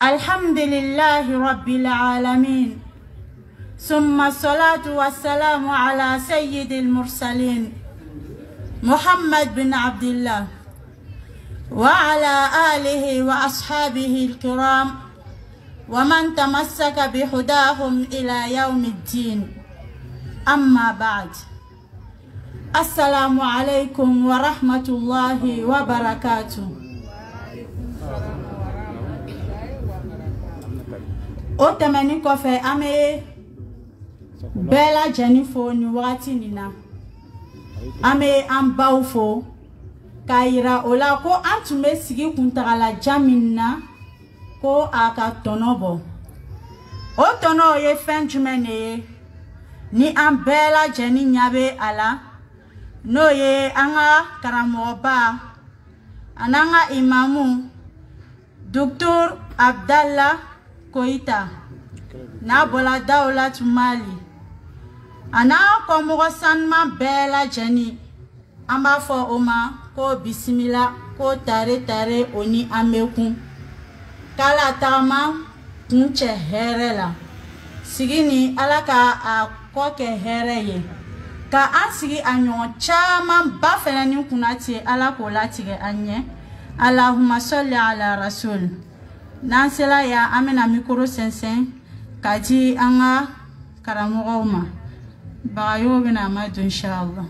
الحمد لله رب العالمين ثم الصلاة والسلام على سيد المرسلين محمد بن عبد الله وعلى آله وأصحابه الكرام ومن تمسك بهداهم إلى يوم الدين. أما بعد، السلام عليكم ورحمة الله وبركاته. Otamani kofe ame bela jenifo ni wati nina ame ambaufo kaira ola ko antume sigi kuntagala jamina ko aka tonobo otono ye fenjumene ni ambela jeni nyabe ala no ye anga karamoba ananga imamu Dr. Abdallah Koita na bola daula tumali ana ko mo sanma bela jeni amba fo oma ko bismillah ko tare oni ameku kala tama kunche herela sigini alaka a ko ke hereye ka asigi anyo chama bafela ni kunati ala ko latige anye. Allahumma salli ala rasul. Nansela ya amena mikoro sensen kaji anga karamouma bayo bina madu inshallah.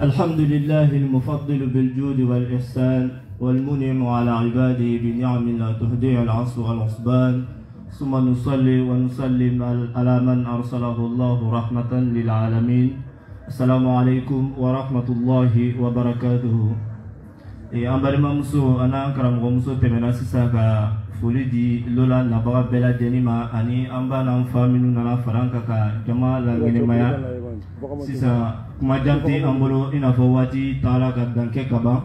الحمد لله المفضل بالجود والإحسان والمنعم على عباده بنعم لا تهدي العصر والعصبان ثم نصلي ونسلم على من أرسله الله رحمة للعالمين. السلام عليكم ورحمة الله وبركاته. أمبر ممسو أنا كرم غمسو تمنا سساكا فولدي لولا نبغى بلا دينما أني أمبا نفامينو ننا فرانكا كجمال لغنمايا سيسا kumajanti ambolo ina fawati tala ka danke kaba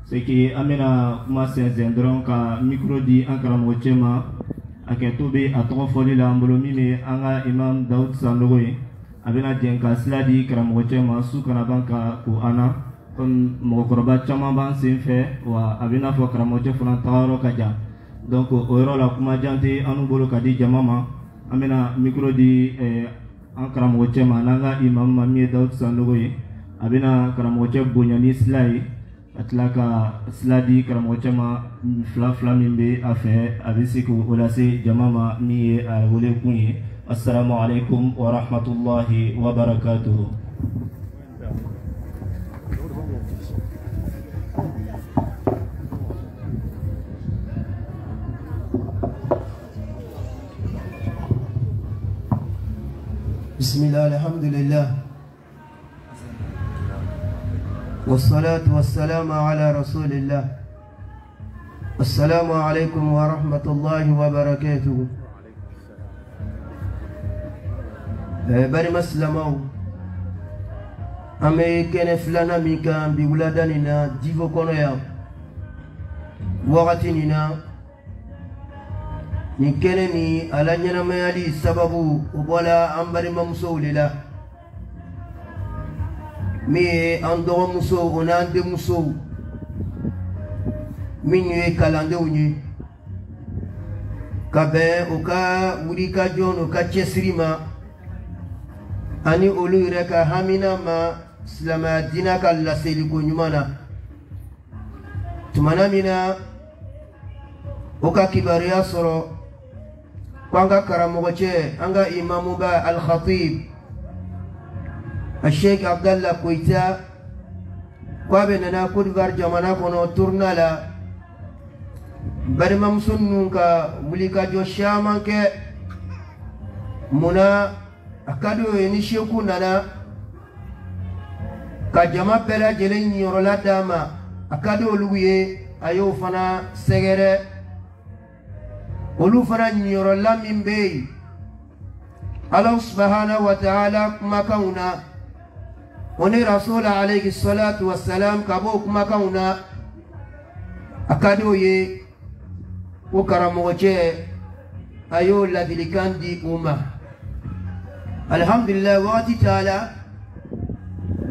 seki amena kuma senzen dron ka micro di ankara mochema aketobe atro foli la ambolo mime anga imam Daud Sandogoy abena denka sladi kara mochema su kana banka ku ana kon mokoroba chama ban senfe wa abena fo kara moche funa tawaro kaja donc oro la kumajanti anu bolo kadi jamama amena micro di an karamoche mananga imam Mami Daud Sandogoy abina karamoche bonyani slai atlaka sladi karamoche ma fla mimbe afe abisiku olase jamama miye wole kunye. Assalamu alaikum wa rahmatullahi wa barakatuh. بسم الله الحمد لله والصلاة والسلام على رسول الله. السلام عليكم ورحمة الله وبركاته. بني مسلمو أمي كان فلانا ميكا بولاداننا ديفو كونيا وقتنا ni kene ni ala ñanamayali sababu wala ambari mamso lila mi ando muso onande muso minye kalande unyi kabe oka wurika jono ka chesrima ani olu reka hamina ma islama dina kala seli ko nyumana tumana mina oka kibariya soro kwanga karamogoche anga imamu ba al-Khatib Sheikh Abdallah Koita kwa benana kudvar jamana kono turnala bari mamsunnu ka mulika jo shamanke muna akado ni sheku nana ka jama pela jelen yorola dama akado luye ayo fana segere olu fana nyoro lamimbe Allah subhanahu wa ta'ala makauna oni rasul alayhi salatu wassalam kabo kuma kauna akado ye o karamoje ayo la dilikandi umma alhamdulillah waqti taala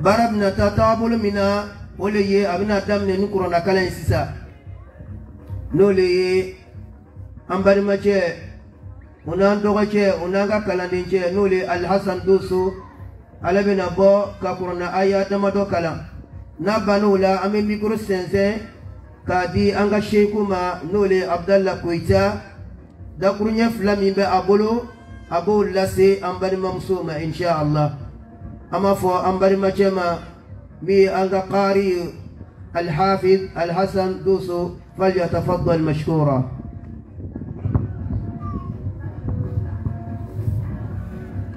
barabna tatabul mina oleye abina damne nukurona kala sisa noleye ambari mache unandogache unanga kalandinche nole alhasan dusu alabina bo kakurna aya damado kala nabanula ame mikro sense kadi anga shekuma nole abdallah koita da kurunya flami be abolo abo lase ambari mamsuma insha Allah ama fo ambari machema mi anga qari الحافظ الحسن دوسو فليتفضل مشكورا.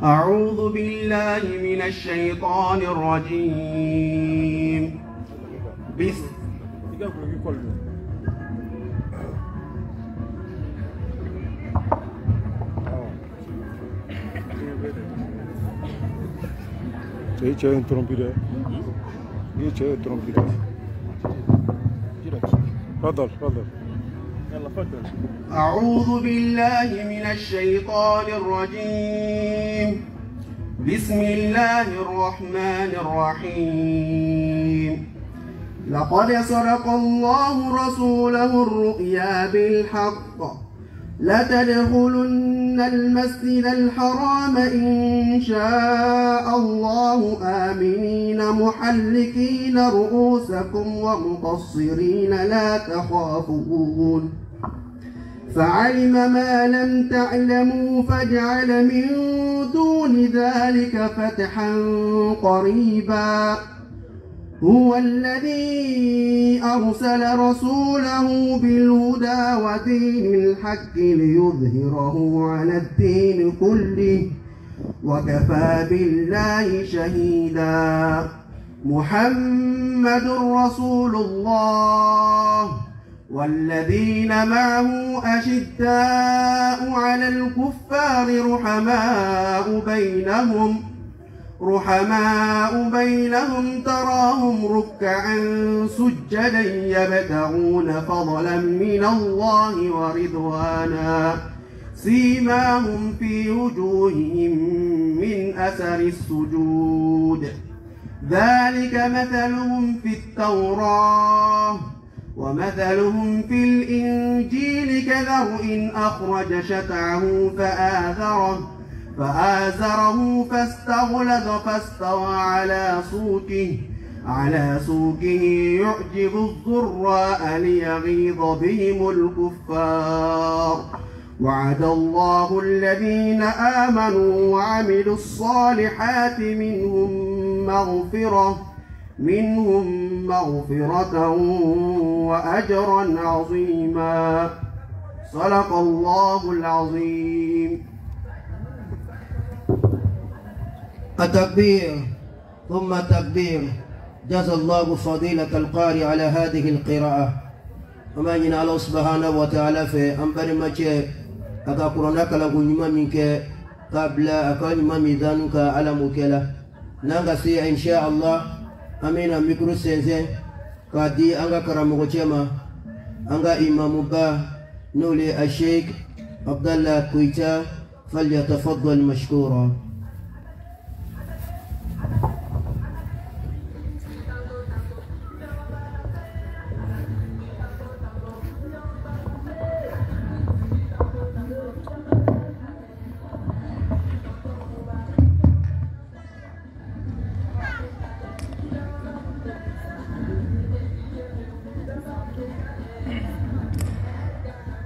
أعوذ بالله من الشيطان الرجيم. تفضل. أعوذ بالله من الشيطان الرجيم. بسم الله الرحمن الرحيم. لقد صدق الله رسوله الرؤيا بالحق لتدخلن المسجد الحرام إن شاء الله آمنين محلقين رؤوسكم ومقصرين لا تخافون فعلم ما لم تعلموا فاجعل من دون ذلك فتحا قريبا هو الذي أرسل رسوله بالهدى ودين الحق ليظهره على الدين كله وكفى بالله شهيدا محمد رسول الله والذين معه أشداء على الكفار رحماء بينهم تراهم ركعا سجدا يبتغون فضلا من الله ورضوانا سيماهم في وجوههم من أثر السجود ذلك مثلهم في التوراة ومثلهم في الإنجيل كزرع أخرج شطعه فآزره فاستغلظ فاستوى على سوقه يعجب الضراء ليغيظ بهم الكفار وعد الله الذين آمنوا وعملوا الصالحات منهم مغفرة وأجرا عظيما صدق الله العظيم. التكبير ثم تكبير. جزا الله فضيلة القارئ على هذه القراءة وما جنا الله سبحانه وتعالى في أنبر مجيء أكاكورونا كلا غنيما منك قبل أكاكورونا ميزانك على مكلا نغسي إن شاء الله أمين ميكرو سنسي كادي أنغا كرامو جيما أنغا إمام با نولي الشيخ عبد الله كويتا فليتفضل مشكورا.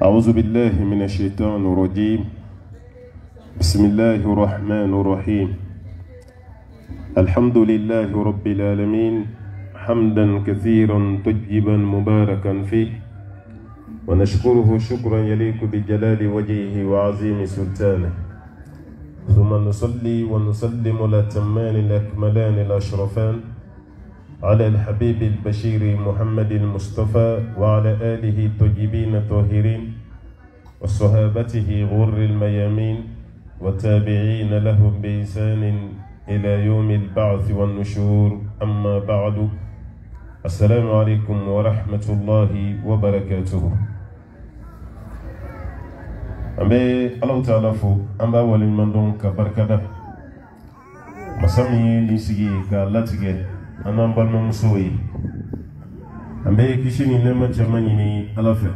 أعوذ بالله من الشيطان الرجيم. بسم الله الرحمن الرحيم. الحمد لله رب العالمين حمدا كثيرا طيبا مباركا فيه ونشكره شكرا يليق بجلال وجهه وعظيم سلطانه ثم نصلي ونسلم الأتمان الأكملان الأشرفان على الحبيب البشير محمد المصطفى وعلى آله الطيبين الطاهرين وصحابته غر الميامين والتابعين لهم بإحسان إلى يوم البعث والنشور أما بعد السلام عليكم ورحمة الله وبركاته أمبي الله تعالى فو أمبا ولمن كبركة مسامي نسيجي كالاتيجي أنا أمبالما مسوي أمبي كيشيني لما تمانيني ألافا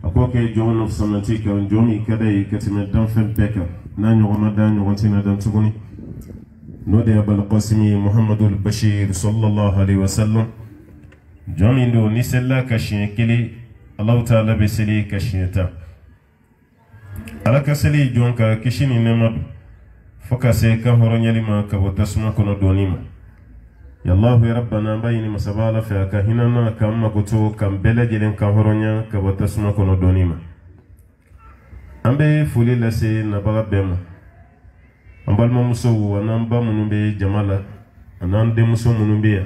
أكوكي جون of Samatika جومي كداي كتمي دانفن بيكا نانيو غنادان وانتينا دان تغني نودي أبا القاسمي محمد البشير صلى الله عليه وسلم جومي دو نسلا كشين كلي الله تعالى بسلي كشينتا على كسلي جونكا كيشيني نمب فكاسي كهورو لما كبوتاسما كنو دونيما يا الله يا ربنا بايني مسبالا فيك هنا كم كتو كم بلا جلين كهورو كبوتاسما كنو دونيما أمبي فولي لسي نبغى بيما أمبال ممسو ونامبا منوبي جمالا أنام مسو منوبيا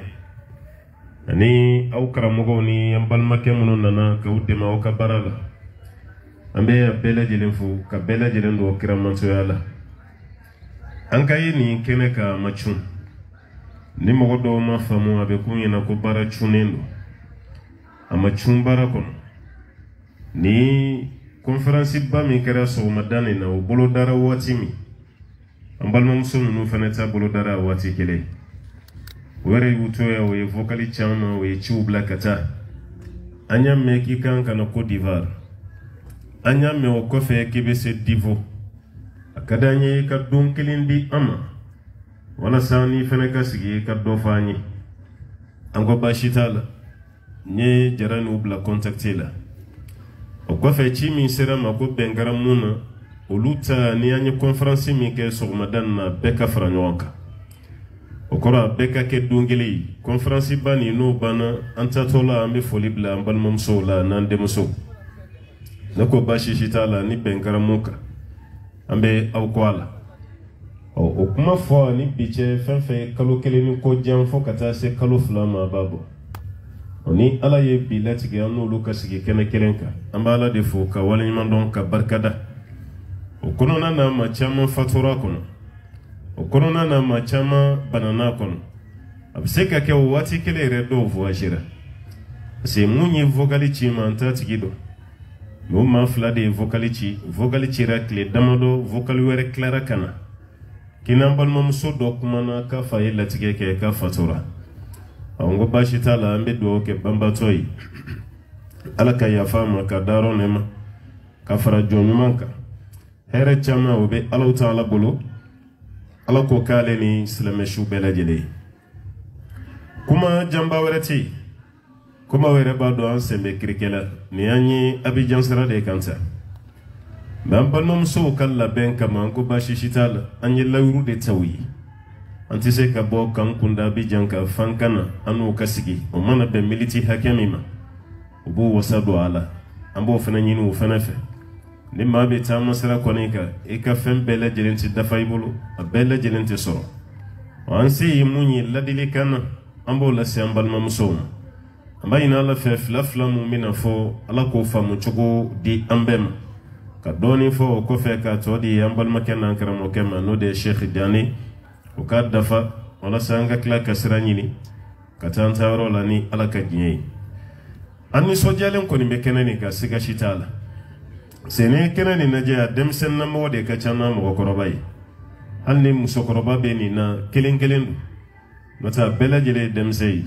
أني أو كراموغوني أمبال مكي منوننا كودما أو كبرالا أمبي بلا جلين فو كبلا جلين دو كرامانسو يالا أنكاي ني كنكا مachun ni mogodo ma famu abe kunyina ko bara chunendo ama chumbara kono ni conference ba mi kera so madane na o bolo dara wati mi ambal mom sunu no faneta bolo dara wati kele were yuto ya we vocali chama we chubla kata anya meki kanka na Côte d'Ivoire anya me o kofe kibese divo akadanye ka donkelindi ama wala sani feneka sigi ka dofani ango bashitala nye jarani ubla contactila o kofe chimi sera mako bengara muna oluta ni anye conference mi ke so madan na beka franyoka okora beka ke dongeli conference bani no bana antatola ambe folibla ambal momso la nande muso nako bashitala ni bengara muka ambe au kwala o kuma fo ni biche fenfe kalo kele ni ko jam fo kata se kalo flama babo oni ala ye bilati ge anu lukas ge kene kelenka ambala de fo ka wala nyman don ka barkada o kono na ma chama fatura kono o kono na ma chama banana kono abseka ke wati kele redo voajira se munyi vogali ma anta tigido mo ma flade vocalici rakle damado vocal were clara kana kinambal mom so dokumana ka faye latige ke ka fatura awongo bashita la ambe do ke bamba toy alaka ya fama ka daro nema ka fara jonyumanka here chama obe Allah taala bolo alako kale ni islameshu belajele kuma jamba wereti kuma were ba do an sembe krikela ni anyi Abidjan sara de kansa ban balmam so kala ben kama ko bashishitala anyi lawru de tawi anti se ka bo kan kunda Abidjan ka fankana anu kasigi o mana be militi hakemima ubu wasadu ala ambo fana nyinu fana fe ni ma be ta masara konika e ka fem bela jelenti dafa ibulu bela jelenti so ansi munyi ladili kana ambo la se ambalmam so ambayina la fe flafla mu'mina fo ala ko famu chugo di ambem ka doni fo ko fe ka to di ambal makena karamo kema no de Sheikh Diani o ka dafa wala sanga kla kasra nyini ka tantaro la ni ala ka ginyi anni so jalen ko ni be kenani ka siga shitala sene kenani na je demsen na mo de ka chana mo ko robai hanni musokoroba be ni na kelen nota bela jele demsei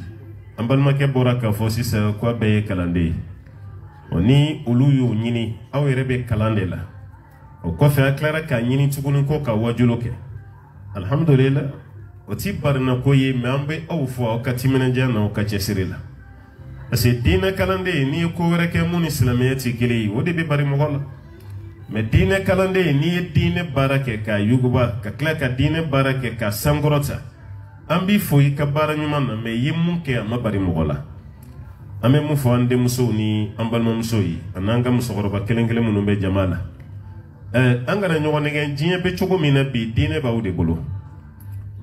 ambal make boraka fo sisa kwa be kalande oni uluyu nyini aw yerebe kalande la o ko fe aklara ka nyini tugunun ko ka wajuloke alhamdulillah o ti barna ko ye mambe aw fo o katimena jana o ka chesirila ase dina kalande ni ko reke mun islamiyati kili wodi be bari mogola me dina kalande ni dina barake ka yuguba ka klaka dina barake ka sangorota ambi foyi ka bara nyumana me yimun ke amabari mogola ame mu fo ande muso ni ambalma muso yi ananga muso goroba kelengele munu be jamala angana nyogo nege jinye be chogo mina bi dine ba ude bolo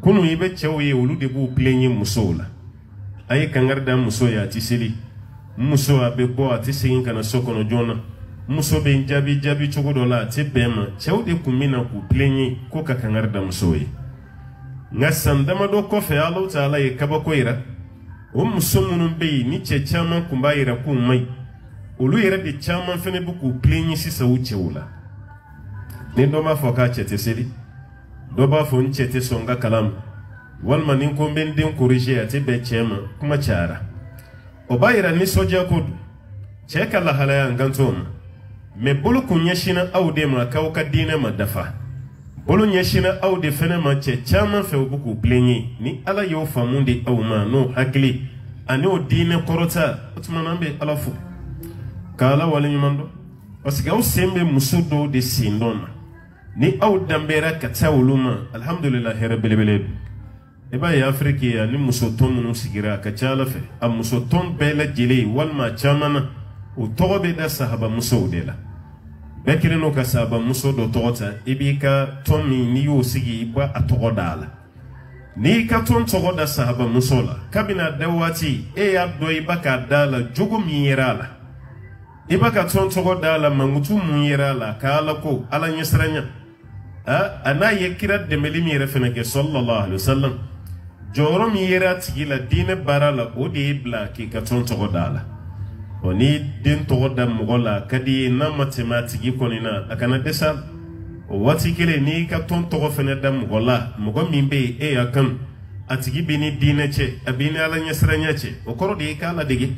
kunu ibe chewe ulu de bu plenye muso la ay kangarda muso ya tiseli muso abe bo atisin kana sokono jona muso be jabi chogo dola te bema chewe de kumina ku plenye ko ka kangarda muso yi nga sandama do kofe Allah ta'ala ye kabako ira muso munun be ni che chaman kumba ira ku mai olu ira de chaman fene buku plenyi sisa uche wula ni do ma foka chete seli do ba fo nchete songa kalam walma nin ko ben den corriger ate be chema kuma chara o ba ira ni soja kodu cheka la halaya ngantom me bulu kunyashina aude ma kawka dina madafa bolu nyashina aude fene ma che chama fe buku plenyi ni ala yo famundi au ma no hakli ani o dina korota utmanambe alafu kala wala nyumando parce que au sembe musudo de sindona ni au dambera katawuluma alhamdulillah rabbil alamin eba ya afriki ya ni musoton munu sigira kachala fe am musoton bela jili walma chamana o tobe da sahaba musodela bekire no ka sahaba musodo togota ibika tomi ni yo sigi ba atogodala ni ka ton togoda sahaba musola kabina dawati e abdo ibaka dala jogo miyerala ibaka ton togodala mangutu miyerala kala ko ala nyesranya ana yekira de melimi refeneke sallallahu alaihi wasallam joro miyera tigila dine barala odi ibla ki ka ton togodala oni din togoda mugola kadi na matematiki konina akana desa o wati kele ni ka ton togo fene da mugola mugo mimbe e yakam atigi bini dine che abini ala nyesranya che o koro de kala digi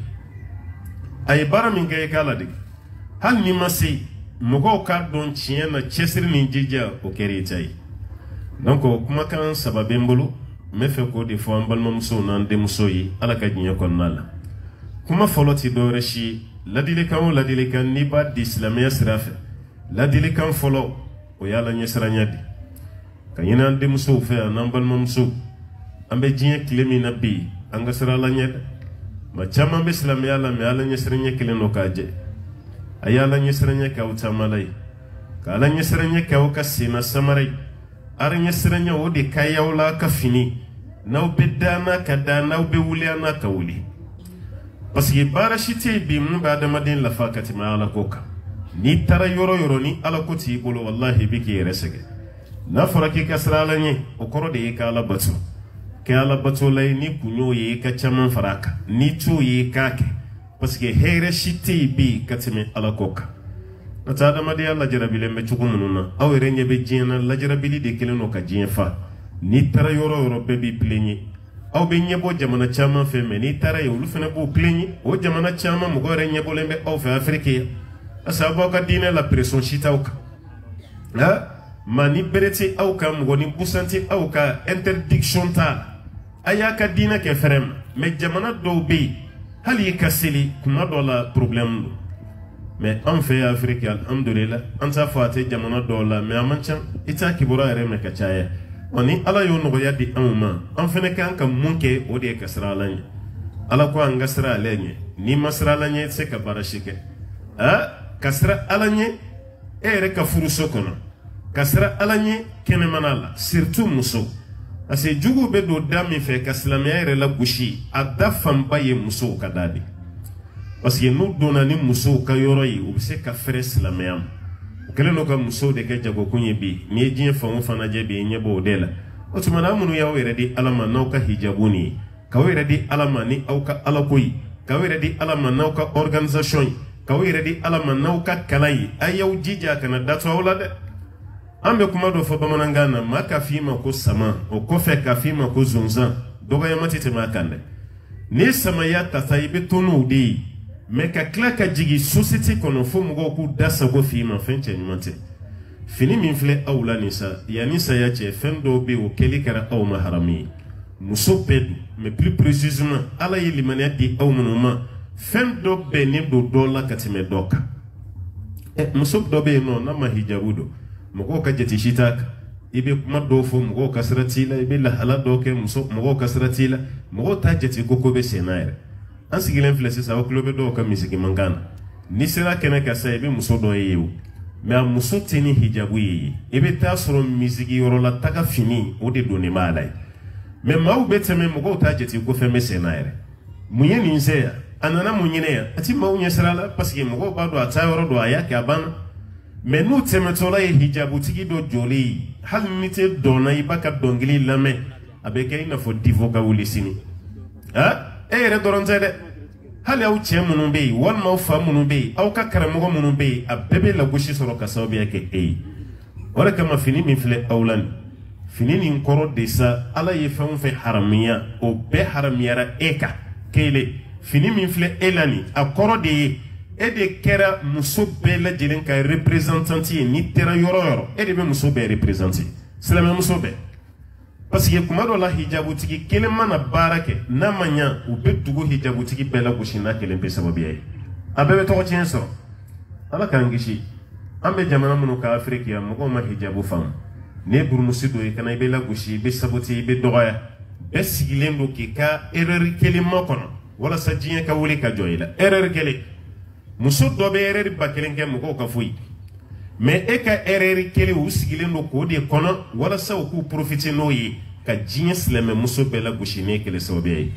ay bara min ga kala digi hal ni masi mugo ka don chiena chesir ni jija o keri tai donc kuma kan sababe mbulu me fe ko de fo ambal mamso nan de musoyi ala ka jinya kon nala kuma foloti do reshi ladile kan ni ba di islamia sirafe ladile kan folo o yala nyesra nyadi kanyina de muso fe anambal mamso ambe jinya klemi nabi anga sira la nyed ma chama be islamia la me ala nyesra nyekle no kaje ayala nyesra nyeka utamalai kala nyesra nyeka o kasina samarai ar nyesra nya o de kayawla ka fini naw bedana kada naw be wuliana ka wuli parce que barashite bi mun ba da madin la fakati ma ala koka ni tara yoro ni ala koti bolo wallahi biki resege na faraki kasrala ni o koro de kala batu kala batu lay ni kunyo ye ka chaman faraka ni tu ye kake parce que here shite bi katime ala koka nata da madi alla jarabile me chukumununa awere nyebe jina la jarabili de keleno ka jinfa ni tara yoro be bi plenyi aw be nyebo jamana chama fe me ni tara yo lu fena bo plenyi o jamana chama mo gore nyebo lembe aw fe afrique asaba ka dine la pression chita o mani bereti aw ka mo ni busanti aw ka interdiction ta aya ka dine ke frem me jamana do be hali kasili kuma do la problème mais en fait afrique alhamdulillah anta fate jamana do la me amancha ita kibura ere me ka chaya oni ala yo no yadi amma an fene kan kan munke o de kasra lanye ala ko an gasra lanye ni masra lanye se ka barashike kasra alanye ere ka furu sokono kasra alanye kene manala surtout muso ase jugu be do dami fe kaslamia ere la gushi adafam baye muso kadadi parce que nous donnani muso ka yoro yi o se ka fere islamiyam kele no ka muso de ke jago kunye bi ni jin fa mo fana je bi nyebo dela o tuma na munu ya were di alama na ka hijabuni ka were di alama ni au ka alakoi ka were di alama na ka organisation ka were di alama na ka kalai ayaw jija kana dato wala de ambe kuma do fa bamanangana maka fima ko sama o ko fe ka fima ko zunza doga yamati te makande ni sama ya tataibe tonu di mais ka klaka jigi société kono fo mugo ku dasa go fima fenche nyumante fini min fle awla nisa ya nisa ya che fendo be o keli kara aw maharami muso pedu mais plus précisément ala yi limania di aw munuma fendo be ni do dola katime doka muso do be no na mahijabudo mugo ka jeti shitaka ibe kuma do fo mugo kasratila ibe la hala doke muso mugo kasratila mugo ta jeti goko be senaire an sigilen flese sa o klobe do ka misiki mangana ni sera kene ka sa ibe muso do yewu me a muso teni hijabu yi ibe ta soro misiki yoro la taka fini o de doni malai me mawu beteme mugo ta jeti go fe mesenaire munye ni nseya anana munyine ya ati mawu nyesera la parce que mugo ba do ata yoro do aya ka bana me nu temetola hijabu tigi do joli hal mite dona ibaka dongili lame abe kɛ i n'a fɔ divo ka wuli sini e yɛrɛ dɔrɔn tɛ dɛ hali aw cɛ minnu bɛ yen walima aw fa minnu bɛ yen aw ka karamɔgɔ minnu bɛ yen a bɛɛ bɛ lagosi sɔrɔ ka sababuya kɛ e ye o de kama fini min filɛ aw la nin fini nin kɔrɔ de sa ala ye fɛn o fɛn haramiya o bɛɛ haramiyara e kan kelen fini min filɛ e la nin a kɔrɔ de ye e de kɛra muso bɛɛ lajɛlen ka représentanti ye n'i taara yɔrɔ o yɔrɔ e de bɛ muso bɛɛ représenter silamɛ muso bɛɛ parce que kuma dɔ la hijabutigi kelen mana baara kɛ n'a ma ɲa u bɛ dugu hijabutigi bɛɛ lagosi n'a kelen bɛ sababuya ye a bɛɛ bɛ tɔgɔ tiɲɛ sɔrɔ ala k'an kisi an bɛ jamana minnu ka afiriki yan mɔgɔw ma hijabu faamu n'i ye burumusi dɔ ye kana i bɛ lagosi i bɛ sabote i bɛ dɔgɔya bɛɛ sigilen don k'i ka erreur kelen makɔnɔ walasa diɲɛ ka wuli ka jɔ i la erreur kelen muso dɔ bɛ erreur ba kelen kɛ mɔgɔw ka foyi mais e ka erreur kelen u sigilen don k'o de kɔnɔ walasa u k'u profiter n'o ye ka diɲɛ silamɛ muso bɛɛ lagosi n'e kelen sababuya ye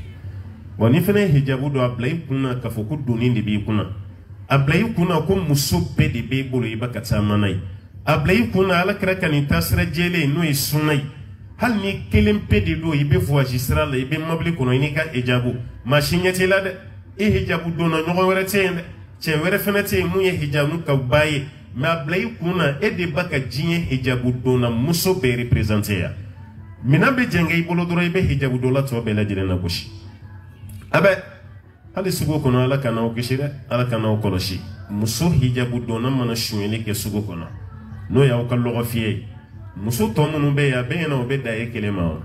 wa ni fana ye hijabu dɔ a bila i kunna k'a fɔ ko donni de b'i kunna a bila i kunna ko muso bɛɛ de b'e bolo i ba ka caman n'a ye a bila i kunna ala kɛra ka nin taasira jɛlen n'o ye sunna ye hali ni kelen pe de don i bɛ voyage sira la i bɛ mobili kɔnɔ i n'i ka hijabu maa si ɲɛ t'i la dɛ e hijabu donna ɲɔgɔn wɛrɛ tɛ yen dɛ cɛ wɛrɛ fana tɛ yen mun ye hijabu ka ba ye mais a bila i kunna e de ba ka diɲɛ hijabu donna muso bɛɛ représenter yan minɛn bɛ jɛngɛ i bolo dɔrɔn i bɛ hijabu dɔla tɔ bɛɛ lajɛlen na gosi a bɛ hali sugu kɔnɔ ala ka n'aw kisi dɛ ala ka n'aw kɔlɔsi muso hijabu donna mana suɲɛli kɛ sugu kɔnɔ n'o y'aw ka lɔgɔ fiyɛ ye muso tɔ minnu bɛ yen a bɛɛ ɲɛna o bɛ da e kelen ma wa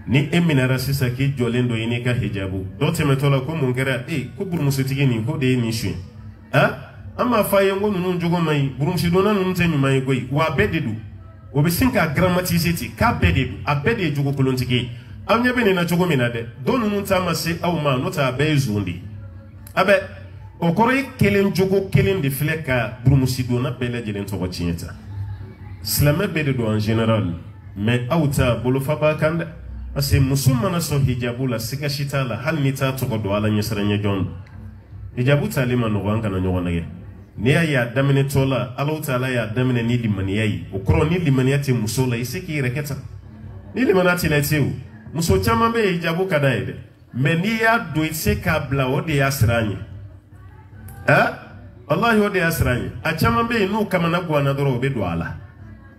ni e minɛra sisan k'i jɔlen don i n'i ka hijabu dɔ tɛmɛtɔ la ko mun kɛra ko burumusotigi nin ko de ye nin suɲɛ an b'a fɔ a ye ko ninnu jogo man ɲi burumusidonna ninnu tɛ ɲuman ye koyi wa a bɛɛ de don o bɛ sin k'a grammatiser ten k'a bɛɛ de don a bɛɛ de ye jogo kolontigi ye aw ɲɛ bɛ nin na cogo min na dɛ dɔ ninnu ta ma se aw ma n'o tɛ a bɛɛ ye zon de ye a bɛ o kɔrɔ ye kelen jogo kelen de filɛ ka burumusidonna bɛɛ lajɛlen tɔgɔ tiɲɛ ta silamɛ bɛɛ de don en général mais aw ta bolofa b'a kan dɛ parce que muso mana sɔn hijabu la siga si t'a la hali ni t'a tɔgɔ dɔn ala ɲɛsiranɲɛ jɔn hijabu tali ma nɔgɔ an kana ɲɔgɔn nɛgɛ n'i y'a ye a daminɛtɔ la ala ta'ala y'a daminɛ ni limaniya ye o kɔrɔ ni limaniya tɛ muso la i se k'i yɛrɛ kɛ tan ni limaniya t'i la i tɛ o muso caman bɛ yen hijabu ka d'a ye dɛ mais n'i y'a don i tɛ se k'a bila o de y'a siran ye walahi o de y'a siran ye a caman bɛ yen n'u kamana guwanna dɔrɔn o bɛ don a la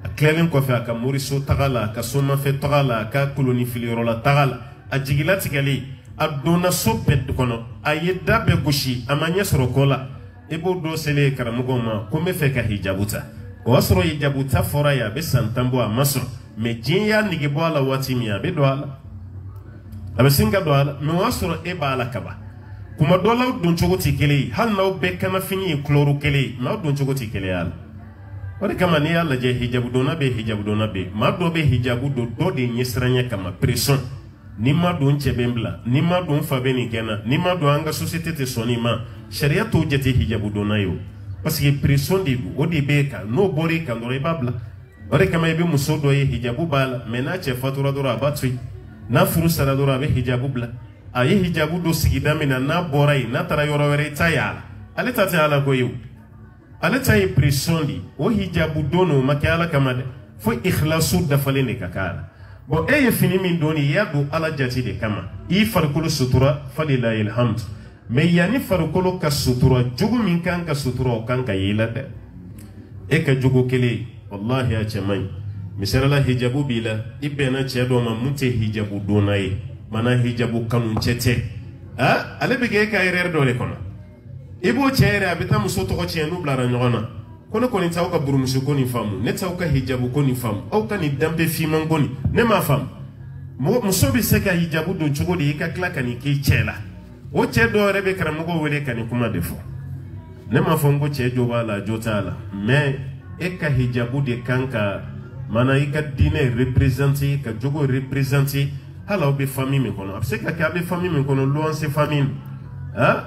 a tilalen kɔfɛ a ka moriso taga la a ka somafɛ taga la a ka kolonifiliyɔrɔ la taga la a jigilatigɛli a donna so bɛɛ kɔnɔ a ye da bɛɛ gosi a ma ɲɛ sɔrɔ kɔ la i b'o dɔ selen karamɔgɔw ma ko n bɛ fɛ ka hijabu ta o y'a sɔrɔ hijabu ta fɔra ye a bɛ san 10 bɔ a ma sɔrɔ mais diɲɛ y'a nege bɔ a la waati min a bɛ don a la a bɛ sin ka don a la mais o y'a sɔrɔ e b'a la kaban kuma dɔ la aw don cogo tɛ kelen ye hali n'aw bɛɛ kanafini ye couleur kelen ye mais aw don cogo tɛ kelen ye a la o de kama n'i y'a lajɛ hijabu donna bɛ hijabu donna bɛ maa dɔ bɛ hijabu don dɔ de ɲɛsiranɲɛ kama pression n'i ma don cɛ bɛ n bila n'i ma don fa bɛ nin kɛ n na n'i ma don an ka société tɛ sɔn nin ma sariya t'o jate hijabu donna ye o parce que pression de don o de b'e kan n'o bɔra i kan dɔrɔn i b'a bila o de kama i bɛ muso dɔ ye hijabu b'a la mais n'a cɛ fatura dɔrɔn a b'a to yen n'a furu sara dɔrɔn a bɛ hijabu bila a ye hijabu don sigida min na n'a bɔra yen n'a taara yɔrɔ wɛrɛ i ta ye a la ale ta tɛ ala ko ye o ale ta ye pression de o hijabu don o ma kɛ ala kama dɛ fo ikhlasu dafalen de ka k'a la bon e ye fini min don i y'a don ala jate de kama i farikolo sutura falilahil hamd mais yanni farikolo ka sutura jogo min kan ka sutura o kan ka ye la dɛ e ka jogo kelen wallahi a cɛ man ɲi misalala hijabu b'i la i bɛnna cɛ dɔ ma mun tɛ hijabu donna ye mana hijabu kanu cɛ tɛ ale bɛ kɛ e ka erreur dɔ de kɔnɔ i b'o cɛ yɛrɛ a bɛ taa muso tɔgɔ tiɲɛ n'u bilara ɲɔgɔn na ko ne kɔni t'aw ka burumuso ko nin faamu ne t'aw ka hijabu ko nin faamu aw ka nin danbe fiman ko nin ne m'a faamu muso bɛ se ka hijabu don cogo di i ka tila ka nin k'i cɛ la o cɛ dɔw yɛrɛ bɛ karamɔgɔw wele ka nin kuma de fɔ ne m'a fɔ n ko cɛ jo b'a la jo t'a la mais e ka hijabu de kan ka mana i ka diinɛ représenter ka jogo représenter hali aw bɛ famille min kɔnɔ a bɛ se ka kɛ a bɛ famille min kɔnɔ luwanse famille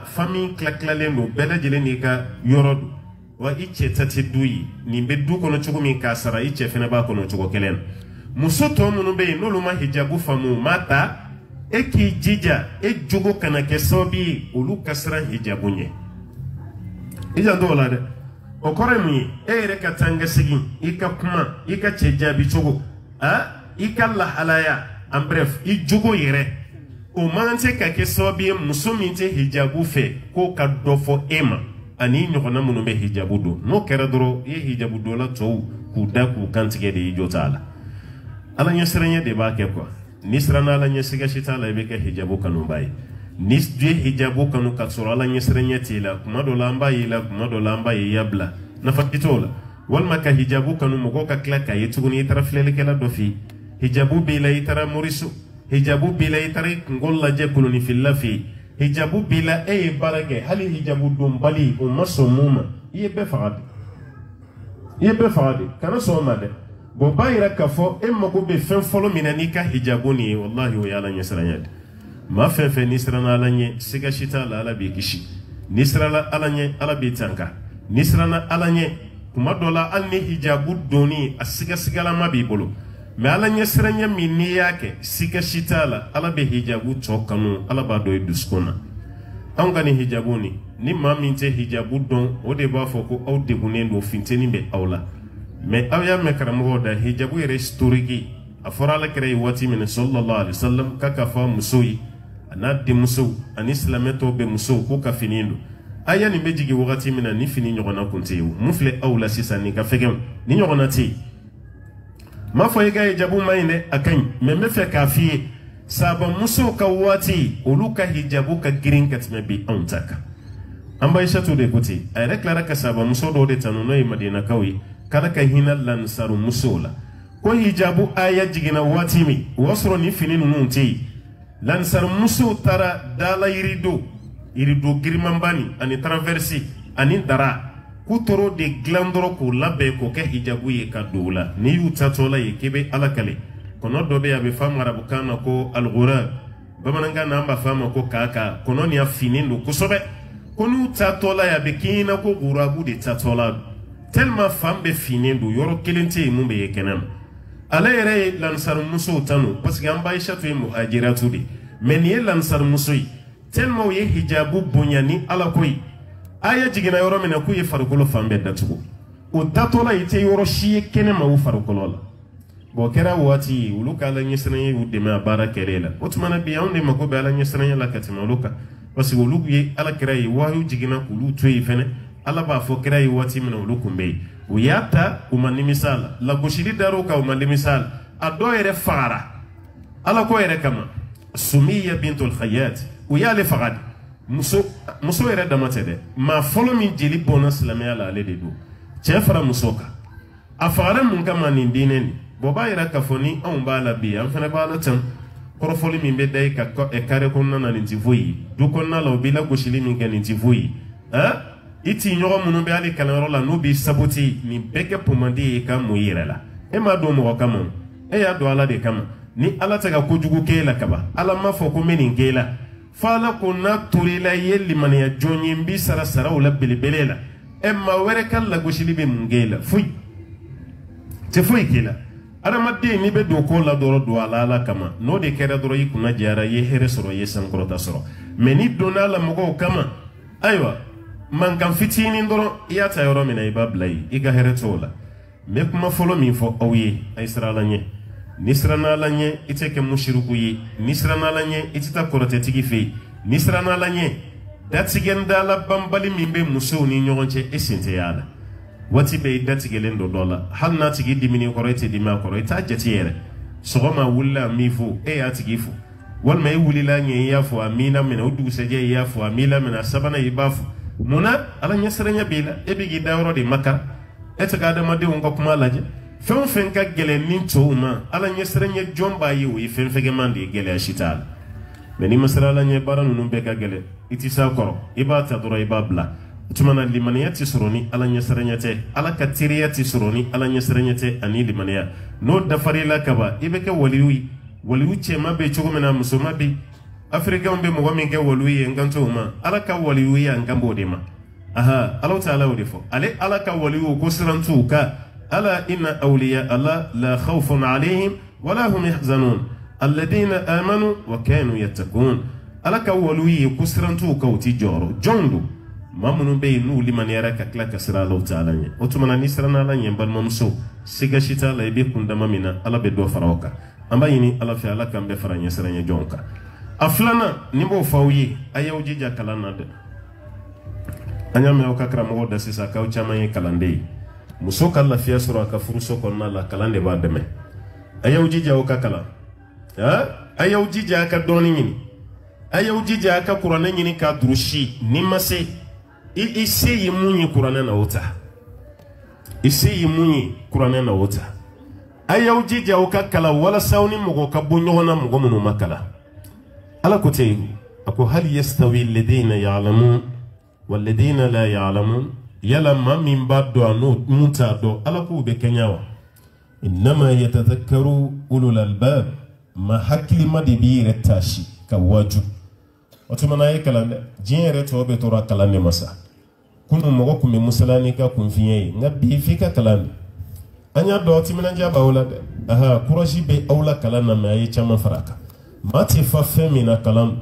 famille tilatilalen don bɛɛ lajɛlen n'i ka yɔrɔ don wa i cɛ ta tɛ du ye nin bɛ du kɔnɔ cogo min k'a sara i cɛ fana b'a kɔnɔ cogo kelen na muso tɔ minnu bɛ yen n'olu ma hijabu faamu u m'a ta e k'i jija e jogo kana kɛ sababu ye olu ka siran hijabu ɲɛ i janto o la dɛ o kɔrɔ ye mun ye e yɛrɛ ka taa n ka segin i ka kuma i ka cɛ jaabi cogo i ka lahalaya en bref i jogo yɛrɛ o man se ka kɛ sababu ye muso min tɛ hijabu fɛ k'o ka dɔ fɔ e ma ani ɲɔgɔnna minnu bɛ hijabu don n'o kɛra dɔrɔn i ye hijabu donla tɔw k'u da k'u kantigɛ de i jɔ t'a la ala ɲɛsiranya de b'a kɛ quoi n'i siranna ala ɲɛ siga si t'a la i bɛ kɛ hijabu kanuba ye n'i ye hijabu kanu ka sɔrɔ ala ɲɛsiranya t'i la kuma dɔ la an b'a ye la kuma dɔ la an b'a ye i y'a bila nafa ti t'o la walima ka hijabu kanu mɔgɔw ka tila k'a ye tuguni i taara filɛlikɛla dɔ fɛ yen hijabu b'i la i taara moriso hijabu b'i la i taara i kunkolo lajɛ kolonifilila fɛ yen hijabu b'i la e ye baara kɛ hali hijabu donbali o ma sɔn mun ma i ye bɛɛ faga de kana sɔn o ma dɛ bon b'a yira k'a fɔ e mago bɛ fɛn fɔlɔ min na n'i ka hijabu nin ye walahi o ye ala ɲɛsiranya de maa fɛn fɛn n'i siranna ala ɲɛ siga si t'a la ala b'i kisi n'i siranna ala ɲɛ ala b'i tanka n'i siranna ala ɲɛ kuma dɔ la hali ni hijabu donni a sigasigalaman b'i bolo mais ala ɲɛsiranya min n'i y'a kɛ siga si t'a la ala bɛ hijabu tɔ kanu ala b'a dɔn i dusukun na anw ka nin hijabu ni maa min tɛ hijabu dɔn o de b'a fɔ ko aw degunnen don funteni bɛ aw la mais aw y'a mɛn karamɔgɔw da hijabu yɛrɛ historique a fɔra ala kɛra ye waati min sallallahu alaihi wasallam k'a ka fɔ muso ye a n'a denmusow ani silamɛ tɔw bɛ musow k'u ka fini don aya nin bɛ jigin wagati min na ni fini ɲɔgɔnna kun tɛ yen mun filɛ aw la sisan nin ka fɛgɛn ni ɲɔgɔnna tɛ yen m'a fɔ i ka hijabu ma ɲi dɛ a ka ɲi mais n bɛ fɛ k'a f'i ye sahaba musow ka waati olu ka hijabu ka girin ka tɛmɛ bi anw ta kan an b'a Aishatu de ko ten a yɛrɛ tilara ka sahaba muso dɔw de tanu n'o ye madinakaw ye k'ala ka hinɛ lansaru musow la ko hijabu aya jiginna waati min o y'a sɔrɔ ni fini ninnu tɛ yen lansaru musow taara dala yirido girimanba nin ani traversi ani dara k'u toro de dilan dɔrɔn k'o labɛn k'o kɛ hijabu ye ka don o la n'i y'u tatɔla ye k'i bɛ ala kale kɔnɔ dɔ bɛ yen a bɛ fɔ arabukan na ko alghurab bamanankan na an b'a fɔ a ma ko kaka kɔnɔ nin a finen don kosɛbɛ ko n'u tatɔla ye a bɛ k'i ɲɛna ko ghurabu de tatɔla don tellement fan bɛɛ finen don yɔrɔ kelen tɛ yen mun bɛ ye kɛnɛ ma ale yɛrɛ ye lansarumusow tanu parce que an b'a Aishatu ye muhajiratu de mais nin ye lansarumuso ye tellement u ye hijabu bonya ni ala ko ye aya jiginna yɔrɔ min na k'u ye farikolo fan bɛɛ datugu o tatɔla i tɛ yɔrɔ si ye kɛnɛ ma u farikolo la bon kɛra waati olu ka ala ɲɛsiranya y'u dɛmɛ a baara kɛrɛ la o tuma na bi anw de mako bɛ ala ɲɛsiranya la ka tɛmɛ olu kan parce que olu ye ala kɛra ye wahyu jiginna k'olu to yen fɛnɛ ala b'a fɔ kɛra ye waati min na olu kun bɛ yen u y'a ta u ma nimisa la lagosili dar'u kan u ma nimisa la a dɔw yɛrɛ fagara ala ko yɛrɛ kama Sumiya bintul Khayyat u y'ale faga de muso yɛrɛ dama tɛ dɛ maa fɔlɔ min jeli bɔnna silamɛya la ale de don cɛ fara muso kan a fagara mun kama nin diinɛ nin bɔn b'a yira k'a fɔ ni anw b'a la bi an fana b'a la tan kɔrɔfɔli min bɛ da i ka kare kɔnɔna na nin ti foyi ye du kɔnɔna la u b'i lagosili min kɛ nin ti foyi ye i t'i ɲɔgɔn minnu bɛ hali kalanyɔrɔ la n'u b'i saboti nin bɛɛ kɛ pomadi ye ka mun i yɛrɛ la e m'a dɔn mɔgɔ kama e y'a dɔn ala de kama ni ala tɛ ka kojugu k'e la kaban ala m'a fɔ ko n bɛ nin k'e la fo ala ko n'a tor'i la i ye limaniya jɔn ye n b'i sara saraw la belebele la maa wɛrɛ ka lagosili bɛ mun k'e la foyi tɛ foyi k'e la adamaden n'i bɛ don ko la dɔrɔn don ala kama n'o de kɛra dɔrɔn i kunna jɛra i ye hɛrɛ sɔrɔ i ye sankɔrɔta sɔrɔ mais ni donna la mɔgɔw kama ayiwa mankan fitinin dɔrɔn i y'a ta yɔrɔ min na i b'a bila yen i ka hɛrɛ t'o la n bɛ kuma fɔlɔ min fɔ aw ye a ye siran ala ɲɛ ni siranna ala ɲɛ i tɛ kɛ mushiriku ye ni siranna ala ɲɛ i tɛ taa kɔrɔtɛtigi fɛ yen ni siranna ala ɲɛ datigɛ dala banbali min bɛ musow ni ɲɔgɔn cɛ e sen tɛ y'a la waati bɛɛ i datigɛlen don dɔ la hali n'a tigi dimini kɔrɔ i tɛ dimi a kɔrɔ i t'a jate yɛrɛ sɔgɔma wulila min fo e y'a tigi fo walima i wulila ɲɛ i y'a fɔ a m'i laminɛ o dugusɛjɛ i y'a fɔ a m'i laminɛ a sabanan i b'a fɔ munna ala ɲɛsiranya b'i la e bɛ k'i da yɔrɔ de makara e tɛ ka adamadenw ka kuma lajɛ fɛn o fɛn ka gɛlɛn ni tɔw ma ala ɲɛsiranya jɔn b'a ye o ye fɛn fɛgɛman de ye gɛlɛya si t'a la mais ni ma siran ala ɲɛ baara ninnu bɛɛ ka gɛlɛn i tɛ s'a kɔrɔ i b'a ta dɔrɔn i b'a bila o tuma na limaniya tɛ sɔrɔ ni ala ɲɛsiranya tɛ ala ka teriya tɛ sɔrɔ ni ala ɲɛsiranya tɛ ani limaniya n'o dafar'i la kaban i bɛ kɛ waliyu ye waliyu cɛman bɛ cogo min na musoman bɛ afirikɛnw bɛ mɔgɔ min kɛ waliyu ye n kan t'o ma ala ka waliyu ye an kan b'o de ma aha ala ta'ala y'o de fɔ ale ala ka waliyu ko siran t'u kan ala inna awliya ala la khawfun alayhim wala hum yahzanun alladhina amanu wa kanu yattaqun ala ka waliyu ye ko siran t'u kan o ti jɔyɔrɔ jɔn don maa minnu bɛ yen n'u limaniyara ka tila ka siran ala ta'ala ɲɛ o tuma na ni siranna ala ɲɛ balimamuso siga si t'a la i bɛ kun dama min na ala bɛ dɔ fara o kan amba yini ala fe ala kambe faranye seranye jonka aflana nimbo fawyi ayaw jija kalana de anya me o kakra mo da sisa kaw chama yi kalande muso kala fiya sura ka furuso konna la kalande ba deme ayaw jija o kakala ayaw jija ka doni nyini ayaw jija ka qur'ana nyini ka durushi nimase ise yimunyi qur'ana na wota ise yimunyi qur'ana na wota ayaw jija o kakala wala sawni mugo ka bunyona mugo munu makala ala kote ako hal yastawi alladhina ya'lamun walladhina la ya'lamun yala ma min baddo anu mutado ala ko be kenyawa inma yatadhakkaru ulul albab ma hakli madibire tashi kawaju otumana ye kalande jinere to be tora kalande masa kunu mogo kume musalani ka kunfiye ngabi fika kalande anya do timina jaba wala de aha kuraji be awla kalana ma ye chama faraka mati fa femina kalam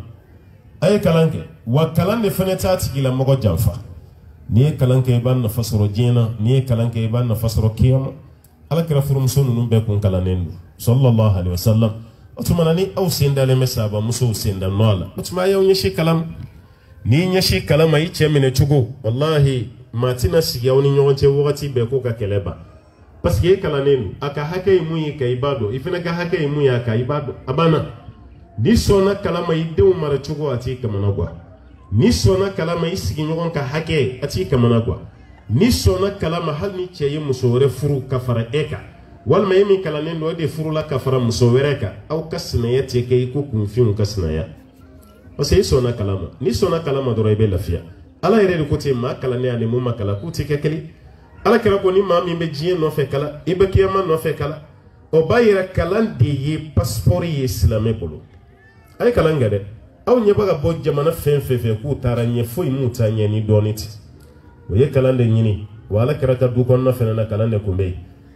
ay kalanke wa kalande feneta tigila mogo jamfa ni kalanke ban na fasoro jina ni kalanke ban na fasoro kiyama ala kira furum sonu numbe kun kalanendu sallallahu alaihi wasallam otumana ni aw sendale mesaba muso senda noala otuma yaw nyeshi kalam ni nyeshi kalam ay chemene chugo wallahi matina siyaw ni nyonche wakati be ko ka keleba parce que kalanendu aka hake muyi ka ibado ifena ka hake muyi ka ibado abana ni sona kalama idew mara chugo ati kamanagwa ni sona kalama isigi nyogon ka hake ati kamanagwa ni sona kalama hal ni cheye musore furu kafara eka wal maymi kalanen do de furu la kafara musowereka au kasna yati ke ko kunfiun kasna ya ose sona kalama ni sona kalama do rebe lafiya ala yere ko te ma kalane ani mu makala ku te kekeli ala kera ko ni ma mi be jien no fe kala ibe kiyama no fe kala o bayira kalan de yi passeport yi islamé bolo ay kalanga de aw nyebaga bo jamana fe ku taranye foi muta nyani doniti oye kalande nyini wala kiraka du konna fenana kalande kumbe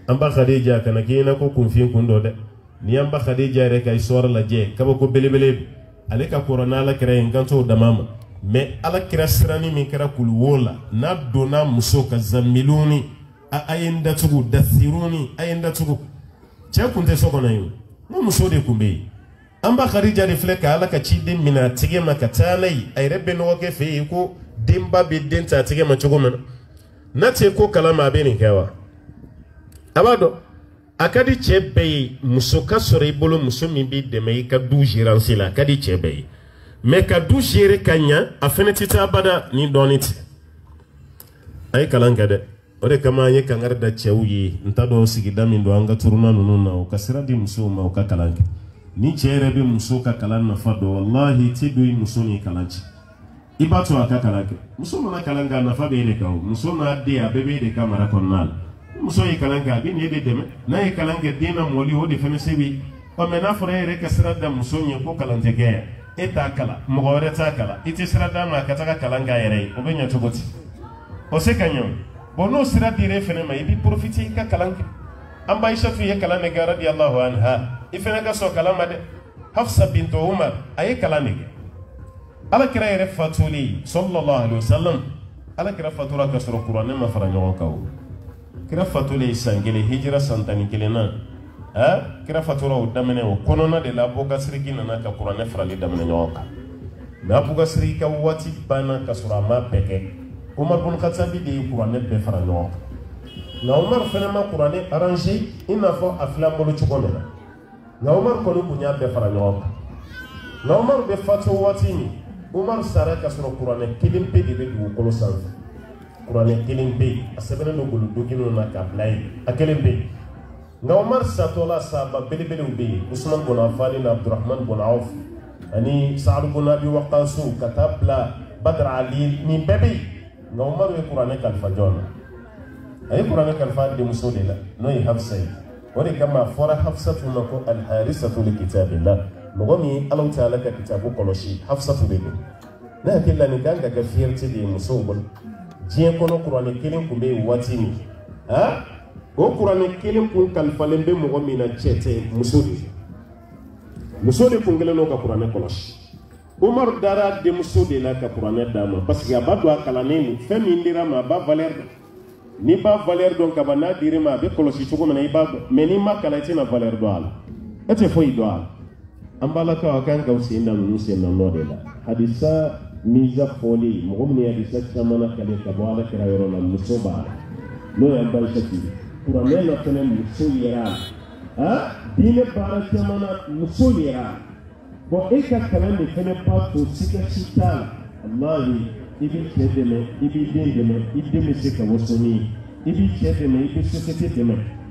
amba khadija kana kina ko kunfin kundo de ni amba khadija re kay sor la je kaba ko belebele ale ka corona la kira nganto damama me ala kira sirani min kira kul wola na dona muso ka zamiluni ayenda tugu dathiruni ayenda tugu che kunte sokona yu mo muso de kumbe amba khadija refleka ala ka chide mina tige makatanai ay rebe no ke fe ko dimba be denta tige ma chugo man na te ko kalama be ni kawa abado akadi chebe muso ka sore bolo muso mi bi de mai ka du jiransi la akadi chebe me ka du jere kanya afeneti ta bada ni doniti ay kalanga de ore kama ye kangar da chewyi ntado sigida min do anga turuna nunu na o kasira di muso ma o ka kalanga ni chere be muso ka kalan na fado wallahi tibu muso ni kalanchi ibatu aka kalanga muso na kalanga na fabe ile ka muso na de abebe de kamera konnal muso yi kalanga bi ne de deme na yi kalanga dina moli o de fene sebi o mena frere ka sirada muso ni ko kalante ge eta kala mogore ta kala iti sirada ma kataka kalanga yere o benya togoti o se kanyo bono sirada dire fene ma ibi profiti ka kalanga amba Aisha fi kalane ga radiyallahu anha ifena ka so kalama de Hafsa bint Umar ay kalane ala kira yere fatuli sallallahu alaihi wasallam ala kira fatura ka sura Qur'an ma fara nyawo kawo kira fatuli sangele hijra santani kelena kira fatura o damene o konona de la boga siriki nana ka Qur'an fara li damene nyawo ka na boga sirika wati bana ka sura ma peke Umar bin Khattab de Qur'an be fara nyawo na Umar fana ma Qur'an arrangé ina fo afla molo chukomela na Umar ko bunya be fara nyawo na Umar be fatu wati ni Umar sara ka sura Qur'an kilim pe de du ko sanfa Qur'an kilim pe asabana no gulu dogino na ka blay akelim pe na Umar satola saba belebele ubi Usman bin Affan na Abdurrahman bin Auf ani Sa'd bin Abi Waqqas katabla Badr Ali ni bebe na Umar be Qur'an kal fajona ay Qur'an kal fajde musodela no yi Hafsa wori kama fora Hafsa tuma ko al harisatu li kitabillah mogomi Allah ta'ala ka kitabu koloshi Hafsatu bebe na kila ni ganga ka fierti di musobol jien kono Qur'an kelin kumbe wati ni o Qur'an kelin kun kalfalen be mogomi na chete musodi kungele no ka Qur'an koloshi Umar dara de musodi la ka Qur'an dama parce que abadu akalane femi ndira ma ba valeur ni ba valeur donc abana dire ma be koloshi chugo mena iba mais ni ma kala tina valeur do ala ate foi doa ambala ka kan ka usinda nusinda nodela hadisa miza foli mogomni hadisa chamana kale kabala kira yorona musoba no yamba shaki kuramela kana musuyera dine bara chamana musuyera bo eka kana ne kana pa to sika sita wallahi ibi chedeme ibi dindeme ibi sika wosoni ibi chedeme ibi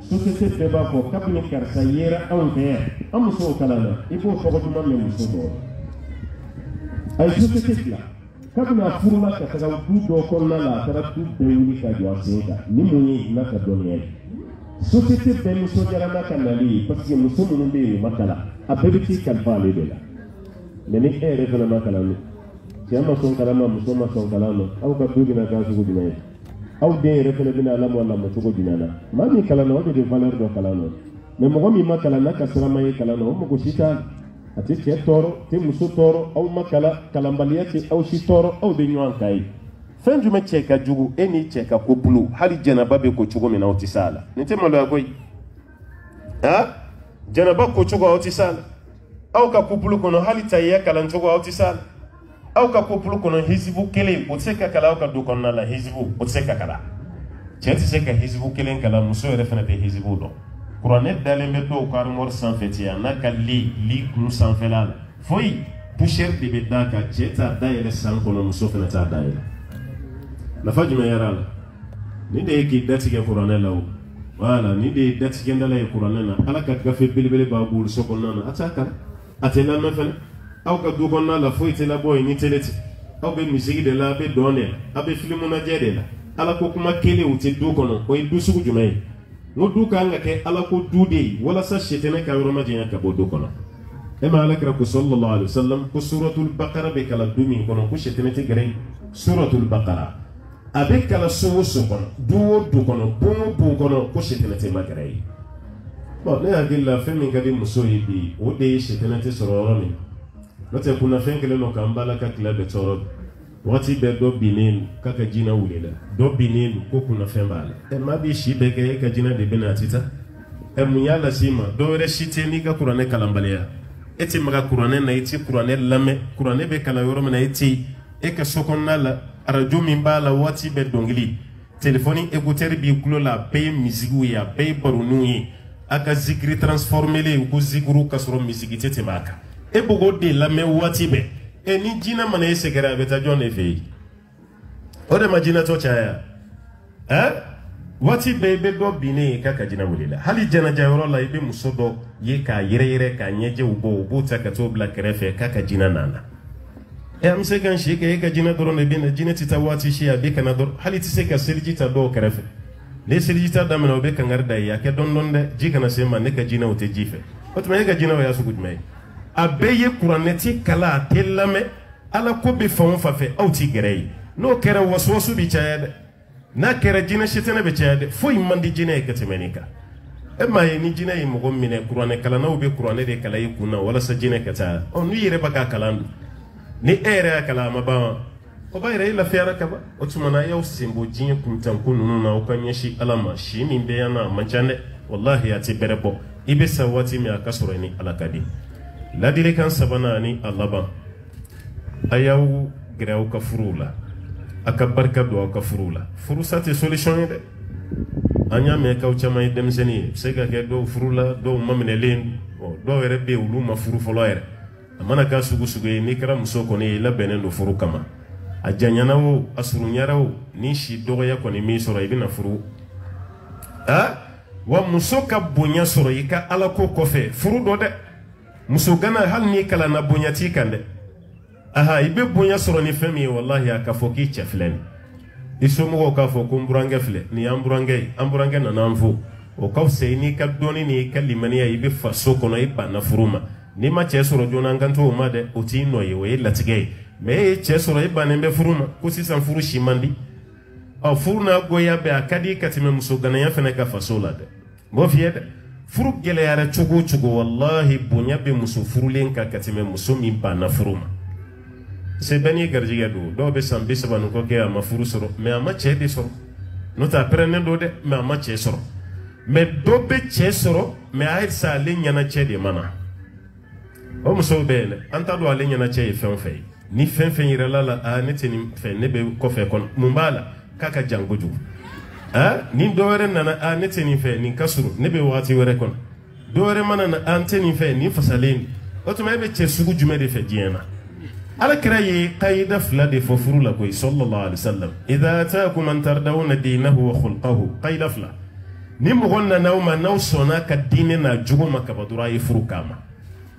société beba ko kapni karsa yera anver amuso kalana ibo fogotuma me muso ay société la kabna furula ka taga do ko la tara du bewuli ka jo asenga ni munyi na ka donye société be muso jara na kanali parce que muso mun be makala abebiti kalfale de la meni ere fana makala ni tiama son kalama muso ma son kalama au ka dugina ka su gudina aw den yɛrɛ fɛnɛ bɛna ala mɔla ma cogo jumɛn na maa min kalan na o de bɛ valeur dɔ kalan na mais mɔgɔ min ma kalan n'a ka sirama ye kalan na o mɔgɔ si t'a la a tɛ cɛ tɔɔrɔ tɛ muso tɔɔrɔ aw ma kalan kalanbaliya tɛ aw si tɔɔrɔ aw bɛ ɲɔgɔn kan ye fɛn jumɛn cɛ ka jugu e n'i cɛ ka ko bulu hali jɛnɛba bɛ ko cogo min na aw tɛ s'a la nin tɛ maloya koyi jɛnɛba ko cogo aw tɛ s'a la aw ka ko bulu kɔnɔ hali tayiya kalan cogo aw tɛ s'a la aw ka couple kono hizbu kelen o tse ka kala aw ka du kono la hizbu o tse ka kala cɛ tɛ se ka hizbu kelen kala muso yɛrɛ fana tɛ hizbu dɔn kuranɛ dalen bɛ dɔw ka armoire sanfɛ ten a n'a ka li kun sanfɛla la foyi poussière de bɛ d'a kan cɛ t'a dayɛlɛ san kɔnɔ muso fana t'a dayɛlɛ nafa jumɛn yɛrɛ la ni de ye k'i datigɛ kuranɛ la o voilà ni de ye datigɛndala ye kuranɛ na ala ka gafe belebele b'a bolo so kɔnɔna na a t'a kalan a tɛ lamɛn fana aw ka du kɔnɔna la foyi tɛ labɔ yen ni télé tɛ aw bɛ misigi de la a bɛ dɔn de la a bɛ filimu lajɛ de la ala ko kuma kelen o tɛ du kɔnɔ o ye du sugu jumɛn ye n ko du kan ka kɛ ala ko du de ye walasa sitɛnɛ ka yɔrɔ ma janya ka bɔ du kɔnɔ e ma ala kira ko sallallahu alaihi wasallam ko suratul baqara bɛ kalan du min kɔnɔ ko sitɛnɛ tɛ gɛrɛ suratul baqara a bɛ kalan so o so kɔnɔ du o du kɔnɔ bon o bon kɔnɔ ko sitɛnɛ tɛ ma gɛrɛ ye bon ne hakili la fɛn min ka di muso ye bi o de ye sitɛnɛ tɛ sɔrɔ yɔrɔ min n'o tɛ kunnafɛn kelen don k'an bala ka tila bɛ tɔɔrɔ waati bɛɛ dɔ binnen k'a ka jinɛ wuli la dɔ binnen ko kunnafɛn b'a la maa b'i si bɛɛ kɛ e ka jinɛ de bɛ na a tɛ taa mun y'a lase i ma dɔ wɛrɛ si tɛ n'i ka kuranɛ kalanbaliya e tɛ maga kuranɛ na i tɛ kuranɛ lamɛn kuranɛ bɛ kalan yɔrɔ min na e tɛ e ka so kɔnɔna la arajo min b'a la waati bɛɛ dɔnkili telefɔni écouteur b'i tulo la a bɛɛ ye misigiw ye a bɛɛ ye baroniw ye a ka zikiri transformelen u ko zikiriw ka sɔrɔ misigi tɛ tɛmɛ a kan e bogo de lamɛn waati bɛɛ ni jinɛ mana e sɛgɛrɛ a bɛ taa jɔn de fɛ yen o de ma jinɛtɔ caya waati bɛɛ i bɛ dɔ binnen ye k'a ka jinɛ wuli la hali jɛnɛjɛyɔrɔ la i bɛ muso dɔ ye k'a yɛrɛyɛrɛ k'a ɲɛjɛw bɔ u b'o ta ka t'o bila kɛrɛfɛ k'a ka jinɛ nana an bɛ se ka n si kɛ e ka jinɛ dɔrɔn de bɛ na jinɛ tɛ taa waati si a bɛ kana dɔrɔn hali tɛ se ka seliji ta dɔw kɛrɛfɛ ne seliji ta daminɛ o bɛ kankari da ye a kɛ dɔɔnin dɔɔnin dɛ ji kana se ma ne ka jinɛw tɛ ji fɛ o tuma e ka jinɛw y'a sugu jumɛn ye a bɛɛ ye kuranɛti kala a tɛ lamɛn ala ko bɛ fan o fan fɛ aw tɛ gɛrɛ ye n'o kɛra wasuwasu bɛ caya dɛ n'a kɛra jinɛ sitɛnɛ bɛ caya dɛ foyi man di jinɛ ye ka tɛmɛ nin kan e m'a ye ni jinɛ ye mɔgɔ minɛ kuranɛ kalannaw bɛ kuranɛ de kalan i kun na walasa jinɛ ka taa n'u yɛrɛ bɛ k'a kalan dun ni e yɛrɛ y'a kalan a ma ban wa o b'a yɛrɛ e lafiyara ka ban o tuma na a y'aw sen bɔ diɲɛ kuntanko ninnu na aw ka ɲɛsin ala ma si min bɛ yan na a man ca dɛ walahi a tɛ bɛrɛ bɔ i bɛ sa waati min a ka sɔrɔ ni ala ka di ladilikan sabanan ni a laban a y'aw gɛrɛ aw ka furuw la a ka barika don aw ka furuw la furusa tɛ solution ye dɛ an y'a mɛn k'aw caman ye denmisɛnnin ye se ka kɛ dɔw furu la dɔw maminɛlen dɔw yɛrɛ bɛ yen olu ma furu fɔlɔ yɛrɛ a mana k'a sugu sugu ye n'i kɛra muso kɔni ye i labɛnnen don furu kama a janyana o a surunyara o ni si dɔgɔya kɔni min sɔrɔ i bɛna furu wa muso ka bonya sɔrɔ i ka ala ko kɔfɛ furu dɔ dɛ muso gana hali n'i kalanna bonya t'i kan dɛ i bɛ bonya sɔrɔ ni fɛn min ye wallahi a ka fɔ k'i cɛ filɛ nin i somɔgɔw k'a fɔ ko n burankɛ filɛ nin y'an burankɛ ye an burankɛ nana an fo o ka fisa i n'i ka dɔnni n'i ka limaniya i bɛ fa so kɔnɔ i banna furu ma n'i ma cɛ sɔrɔ joona an kan t'o ma dɛ o t'i nɔ ye o ye latigɛ ye mais e ye cɛ sɔrɔ i bannen bɛ furu ma ko sisan furu si man di furu n'a goya bɛɛ a ka di ka tɛmɛ muso ganaya fana ka faso la dɛ n b'o f'i ye dɛ furu gɛlɛyara cogo o cogo wallahi bonya bɛ muso furulen kan ka tɛmɛ muso min banna furu ma se bɛɛ n'i garijɛgɛ don dɔw bɛ san 30 ni kɔ kɛ a ma furu sɔrɔ mais a ma cɛ de sɔrɔ n'o tɛ a pɛrɛnnen don dɛ mais a ma cɛ sɔrɔ mais dɔ bɛ cɛ sɔrɔ mais a sa ale ɲana cɛ de mana o musow bɛ yen dɛ an t'a dɔn ale ɲana cɛ ye fɛn o fɛn ye ni fɛn fɛn yirala la ne tɛ nin fɛ ne bɛ kɔfɛ kɔnɔ mun b'a la k'a ka jan kojugu ni dɔ wɛrɛ nana ne tɛ nin fɛ nin ka surun ne bɛ wagati wɛrɛ kɔnɔ dɔ wɛrɛ mana na n tɛ nin fɛ nin fasalen o tuma e bɛ cɛ sugu jumɛn de fɛ diɲɛ na alakira ye qaida fila de fɔ furu la koyi sallallahu alaihi wasallam idha ataakum man tardawna dinahu wa khulqahu qaida fila ni mɔgɔ nana aw ma n'aw sɔnna ka diinɛ n'a jogo ma kaba dɔrɔn a ye furu k'a ma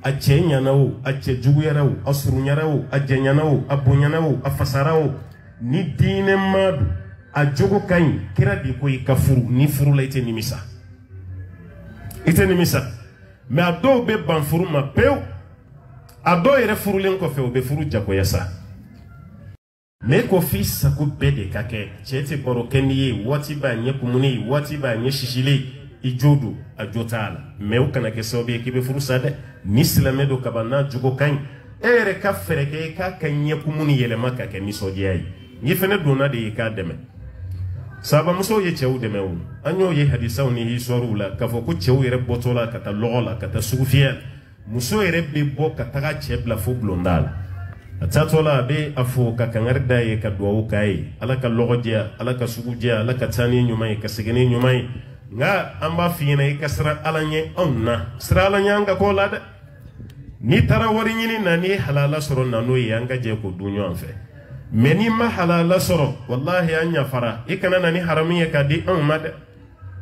a cɛ ɲana o a cɛ juguyara o a surunyara o a jɛɲana o a bonyana o a fasara o ni diinɛ ma don a jogo ka ɲi kira de ko i ka furu ni furu la i tɛ nimisa mais a dɔw bɛ ban furu ma pewu a dɔw yɛrɛ furulen kɔfɛ o bɛ furu jagoya sa mais ko f'i sago bɛɛ de ka kɛ cɛ tɛ baro kɛ n'i ye waati b'a ɲɛ kumuni waati b'a ɲɛ sisilen i jo don a jo t'a la mais o kana kɛ sababu ye k'i bɛ furu sa dɛ ni silamɛ don kaban n'a jogo ka ɲi e yɛrɛ ka fɛɛrɛ kɛ i k'a ka ɲɛ kumuni yɛlɛma ka kɛ nisɔndiya ye n'i fɛnɛ donna de ye k'a dɛmɛ sahabamusow ye cɛw dɛmɛ o an y'o ye hadisaw ni histoire la k'a fɔ ko cɛw yɛrɛ bɔtɔ la ka taa lɔgɔ la ka taa sugu fiyɛ muso yɛrɛ bɛ bɔ ka taga cɛ bila fo bulonda la a taatɔ la a bɛ a fɔ ka kangari da ye ka duwawu k'a ye ala ka lɔgɔ jɛya ala ka sugu jɛya ala ka taa ni ɲuman ye ka segin ni ɲuman ye nka an b'a f'i ɲɛna i ka sira ala ɲɛ anw na sira ala ɲɛ an ka k'o la dɛ n'i taara wari ɲini na n'i ye halala sɔrɔ na n'o ye an ka jɛ k'o dun ɲɔgɔn fɛ mais n'i ma halala sɔrɔ wallahi an ɲafara i kana na ni haramu ye k'a di anw ma dɛ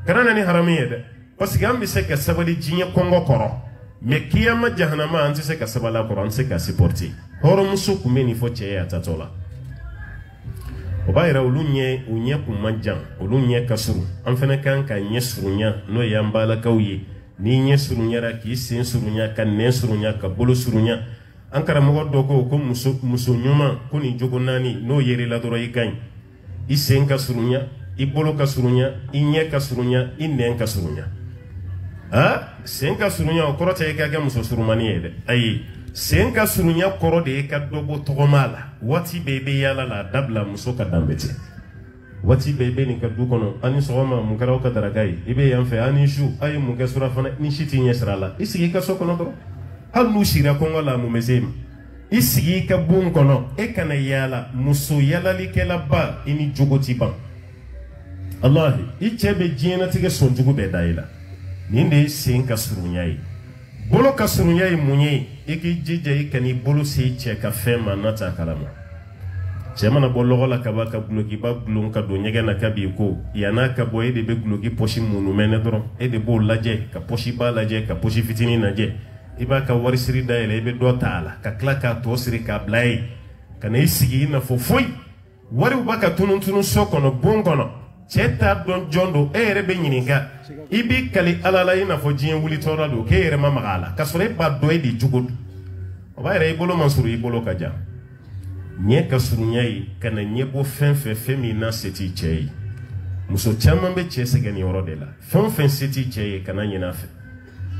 kana na ni haramu ye dɛ parce que an bɛ se ka sabali diɲɛ kɔngɔ kɔrɔ mais kiyama jahanama an tɛ se ka sabali a kɔrɔ an tɛ se ka supporter hɔrɔnmuso tun bɛ nin fɔ cɛ ye a tatɔ la o b'a yira olu ɲɛ kun man jan olu ɲɛ ka surun an fana kan ka ɲɛ surunya n'o ye an balakaw ye n'i ɲɛ surunyara k'i sen surunya ka nɛn surunya ka bolo surunya an karamɔgɔ dɔ ko muso ɲuman ko nin jogo naani n'o yerela dɔrɔn i ka ɲi i sen ka surunya i bolo ka surunya i ɲɛ ka surunya i nɛn ka surunya sen ka surunya o kɔrɔ tɛ i ka kɛ muso surumani ye dɛ ayi sen ka surunya kɔrɔ de ye ka dɔ bɔ tɔgɔma la waati bɛɛ i bɛ yaala la a dabila muso ka danbe tɛ waati bɛɛ i bɛ nin ka du kɔnɔ ani sɔgɔma mun kɛra aw ka daraka ye i bɛ yan fɛ ani su a ye mun kɛ surafana ni si t'i ɲɛ sira la i sigi i ka so kɔnɔ dɔrɔn hali n'u sira kɔngɔ la mun bɛ se ma i sigi i ka bon kɔnɔ e kana yaala muso yaalalikɛlaba i ni jogo ti ban alahi i cɛ bɛ diɲɛnatigɛ sɔn jugu bɛɛ da i la nin de ye sen ka surunya ye bolo ka surunya ye mun ye i k'i jija i kan'i bolo se cɛ ka fɛn ma n'a t'a kalama cɛ mana bɔ lɔgɔ la ka bɔ ka gulokiba gulon ka don ɲɛgɛn na ka b'i ko yann'a ka bɔ e de bɛ guloki pɔsi munnu mɛnɛ dɔrɔn e de b'o lajɛ ka pɔsi ba lajɛ ka pɔsi fitinin lajɛ i b'a ka wari siri dayɛlɛ i bɛ dɔ ta a la ka tila k'a tɔ siri k'a bila ye ka na i sigi i n'a fɔ foyi wariw b'a ka tunun so kɔnɔ bon kɔnɔ cɛ t'a dɔn jɔn don e yɛrɛ bɛ ɲininka i b'i kali ala la i n'a fɔ diɲɛ wulitɔla don k'e yɛrɛ ma maga a la k'a sɔrɔ e b'a dɔn e de jogo don o b'a yɛrɛ i bolo ma surun i bolo ka jan ɲɛ ka surunya ye ka na ɲɛ bɔ fɛn min na se t'i cɛ ye muso caman bɛ cɛ sɛgɛn nin yɔrɔ de la fɛn o fɛn se t'i cɛ ye kana ɲin'a fɛ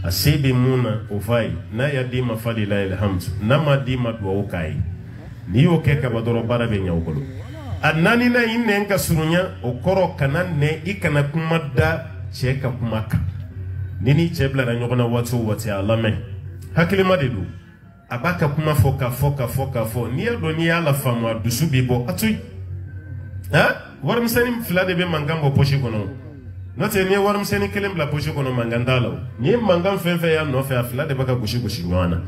a se bɛ mun na o f'a ye n'a y'a d'i ma falilahi alhamdu n'a ma d'i ma duwawu k'a ye n'i y'o kɛ kaba dɔrɔn baara bɛ ɲɛ o bolo a naaninan i nɛn ka surunya o kɔrɔ kana nɛn i kana kuma da cɛ ka kuma kan ni ni cɛ bilara ɲɔgɔn na waati o waati a lamɛn hakilima de don a b'a ka kuma fɔ k'a fɔ n'i y'a dɔn n'i y'a lafaamu a dusu b'i bɔ a to yen warimisɛnnin fila de bɛ mankan bɔ posi kɔnɔ n'o tɛ n'i ye warimisɛnnin kelen bila posi kɔnɔ mankan t'a la o n'i ye mankan fɛn fɛn y'a nɔfɛ a fila de bɛ ka gosi ɲɔgɔn na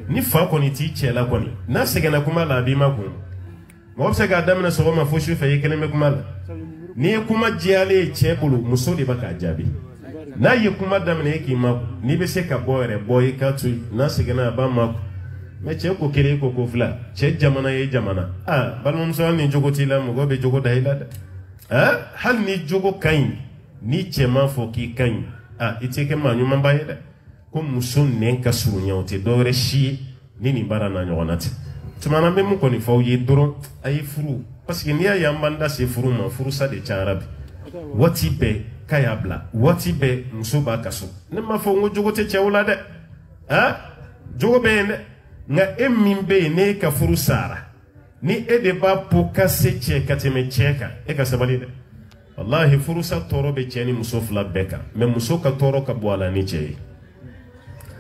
ni fa kɔni t'i cɛ la kɔni n'a sɛgɛnna kuma la a b'i ma kun mɔgɔ bɛ se k'a daminɛ sɔgɔma fo su fɛ i kelen bɛ kuma la n'i ye kuma diyalen ye cɛ bolo muso de bɛ k'a jaabi n'a ye kuma daminɛ e k'i ma kun n'i bɛ se ka bɔ yɛrɛ bɔ i k'a to yen n'a sɛgɛnna a b'a ma kun mɛ cɛ ko kelen i ko ko fila cɛ jamana ye jamana balimamuso hali ni jogo t'i la mɔgɔ bɛ jogo da i la dɛ hali ni jogo ka ɲi ni cɛ m'a fɔ k'i ka ɲi i tɛ kɛ maa ɲumanba ye dɛ ko muso nɛn ka surunya o tɛ dɔwɛrɛ si ye ni nin baara n'a ɲɔgɔnna tɛ tuma na n bɛ mun kɔni fɔ aw ye dɔrɔn a ye furu parce que n'i y'a ye an b'an da se furu ma furusa de cayara bi waati bɛɛ k'a y'a bila waati bɛɛ muso b'a ka so ne m'a fɔ n ko jogo tɛ cɛw la dɛ jogo bɛ yen dɛ nka e min bɛ yen n'e ka furu sara ni e de b'a po ka se cɛ ka tɛmɛ cɛ kan e ka sabali dɛ wallahi furusa tɔɔrɔ bɛ cɛ ni muso fila bɛɛ kan mɛ muso ka tɔɔrɔ ka bɔ a la ni cɛ ye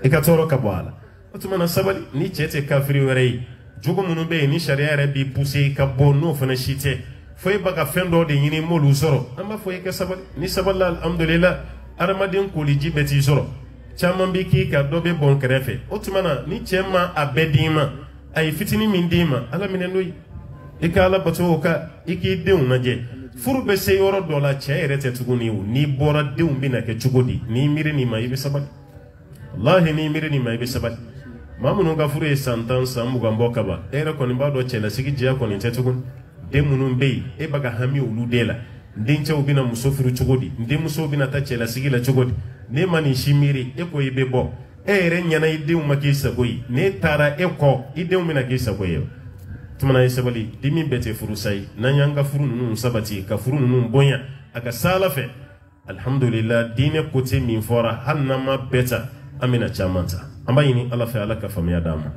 e ka toro ka bɔ a la o tuma na sabali ni cɛ tɛ kafiri wɛrɛ ye jogo minnu bɛ yen ni sariya yɛrɛ b'i poussé ka bɔ n'o fana si tɛ fo e bɛ ka fɛn dɔ de ɲini m'olu sɔrɔ an b'a fɔ e ka sabali ni sabali la alhamdulillah adamaden koliji bɛɛ t'i sɔrɔ caman b'i k'i ka dɔ bɛ bɔn kɛrɛfɛ o tuma na ni cɛ ma a bɛɛ d'i ma a ye fitinin min d'i ma ala minɛ n'o ye i ka ala bato o ka i k'i denw lajɛ furu bɛ se yɔrɔ dɔ la cɛ yɛrɛ tɛ tuguni o n'i bɔra denw bɛna kɛ cogo di n'i miiri nin ma i bɛ sabali wallahi n'i miiri nin ma i bɛ sabali maa minnu ka furu ye san 10 san 20 bɔ ka ban e yɛrɛ kɔni b'a dɔn cɛlasigi diya kɔni tɛ tuguni den minnu bɛ yen e bɛ ka hami olu de la dencɛw bɛna muso furu cogo di denmusow bɛna taa cɛlasigi la cogo di n'e ma nin si miiri e ko i bɛ bɔ e yɛrɛ ɲɛna i denw ma k'i sago ye n'e taara e kɔ i denw bɛna k'i sago ye tumana ye sabali dimi bɛɛ tɛ furu sa ye n'an y'an ka furu ninnu sabati ka furu ninnu bonya a ka sa ala fɛ alhamdulillah diinɛ kote min fɔra hali n'an ma bɛɛ ta an bɛna caman ta an b'a ɲini ala fɛ ala ka faamuya d'an ma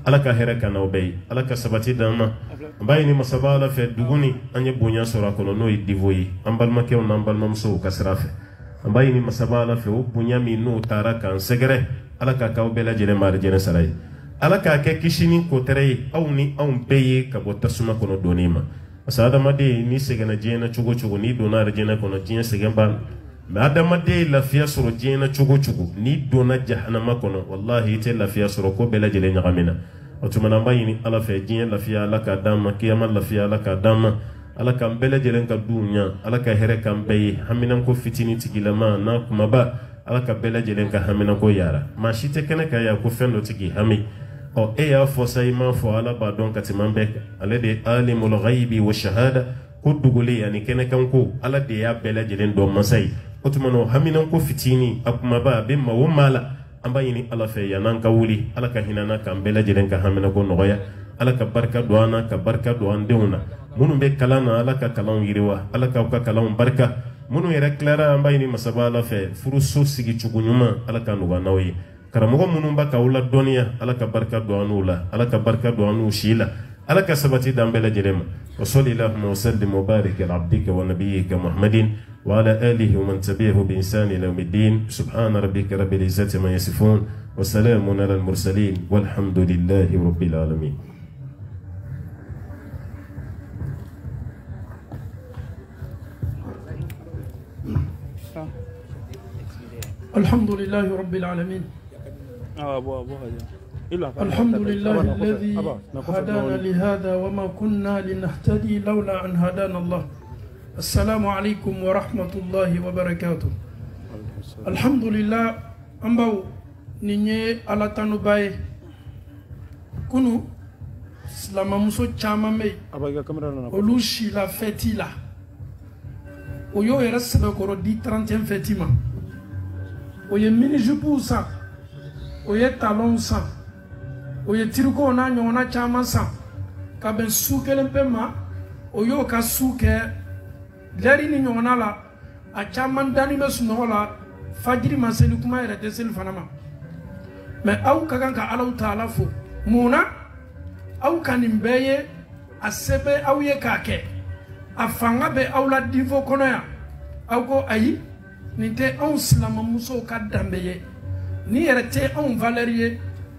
ala ka hɛrɛ ka n'aw bɛɛ ye ala ka sabati d'an ma an b'a ɲini masaba ala fɛ duguni an ye bonya sɔrɔ a kɔnɔ n'o ye divo ye an balimakɛw n'an balimamusow ka sira fɛ an b'a ɲini masaba ala fɛ o bonya min n'o taara k'an sɛgɛrɛ ala k'a k'aw bɛɛ lajɛlen ma arijɛnɛ sara ye ala k'a kɛ kisi ni kotɛrɛ ye aw ni anw bɛɛ ye ka bɔ tasuma kɔnɔ donni ma parce que adamaden n'i sɛgɛnna diɲɛ na cogo cogo n'i donna arijɛnɛ kɔnɔ diɲɛ sɛgɛn b'a la mais adamaden ye lafiya sɔrɔ diɲɛ na cogo cogo n'i donna jahanama kɔnɔ wallahi i tɛ lafiya sɔrɔ ko bɛɛ lajɛlen ɲagami na o tuma na an b'a ɲini ala fɛ diɲɛ lafiya ala k'a d'an ma kiyama lafiya ala k'a d'an ma ala k'an bɛɛ lajɛlen ka duw ɲa ala ka hɛrɛ k'an bɛɛ ye haminanko fitinin tigilama n'a kumaba ala ka bɛɛ lajɛlen ka haminanko yara maa si tɛ kɛnɛ kan yan ko fɛn dɔ tigi hami ɔ e y'a fɔ sa i m'a fɔ ala b'a dɔn ka tɛmɛ an bɛɛ kan ale de ye alimul ghaibi wa shahada ko dogolen ani kɛnɛkan ko ala de y'a bɛɛ lajɛlen dɔn masa ye o tuma na haminanko fitinin a kumaba a bɛ maa o maa la an b'a ɲini ala fɛ yan'an ka wuli ala ka hinɛ an na k'an bɛɛ lajɛlen ka haminanko nɔgɔya ala ka barika don an na ka barika don an denw na minnu bɛ kalan na ala ka kalanw yiriwa ala k'aw ka kalanw barika minnu yɛrɛ tilara an b'a ɲini masaba ala fɛ furuso sigi cogo ɲuman ala ka nɔgɔya n'aw ye karamɔgɔ minnu b'a k'aw ladɔnniya ala ka barika don an n'u la ala ka barika don an n'u si la ala ka sabati d'an bɛɛ lajɛlen ma wa salli allahumma wa sallim wa barik ala abdika wa nabiyyika muhammadin wa ala alihi wa man tabi'ahu bi ihsan ila yawmiddin subhana rabbika rabbil izzati ma yasifun wa salamun ala al mursalin walhamdulillahi rabbil alamin. الحمد لله رب العالمين الحمد لله الذي هدانا لهذا وما كنا لنهتدي لولا أن هدانا الله السلام عليكم ورحمة الله وبركاته الحمد لله أمبو نيني على تنوباي كنو سلام مسو تشامامي ولوشي لا فتيلا ويو يرسل كورو دي 30 فتيما oye mini jupu san oye talon san oye tiriko na nyona chama san ka ben su kelen pe ma oyo ka su ke leri ni nyona la a chama dani me su no la fajiri maseli kuma ere de sel fanama me au ka kan ka alau taala fo muna au kanim beye asebe au ye kake afanga be au la divo kono ya au ko ayi nite on slama muso ka dambeye ni yerete on valerie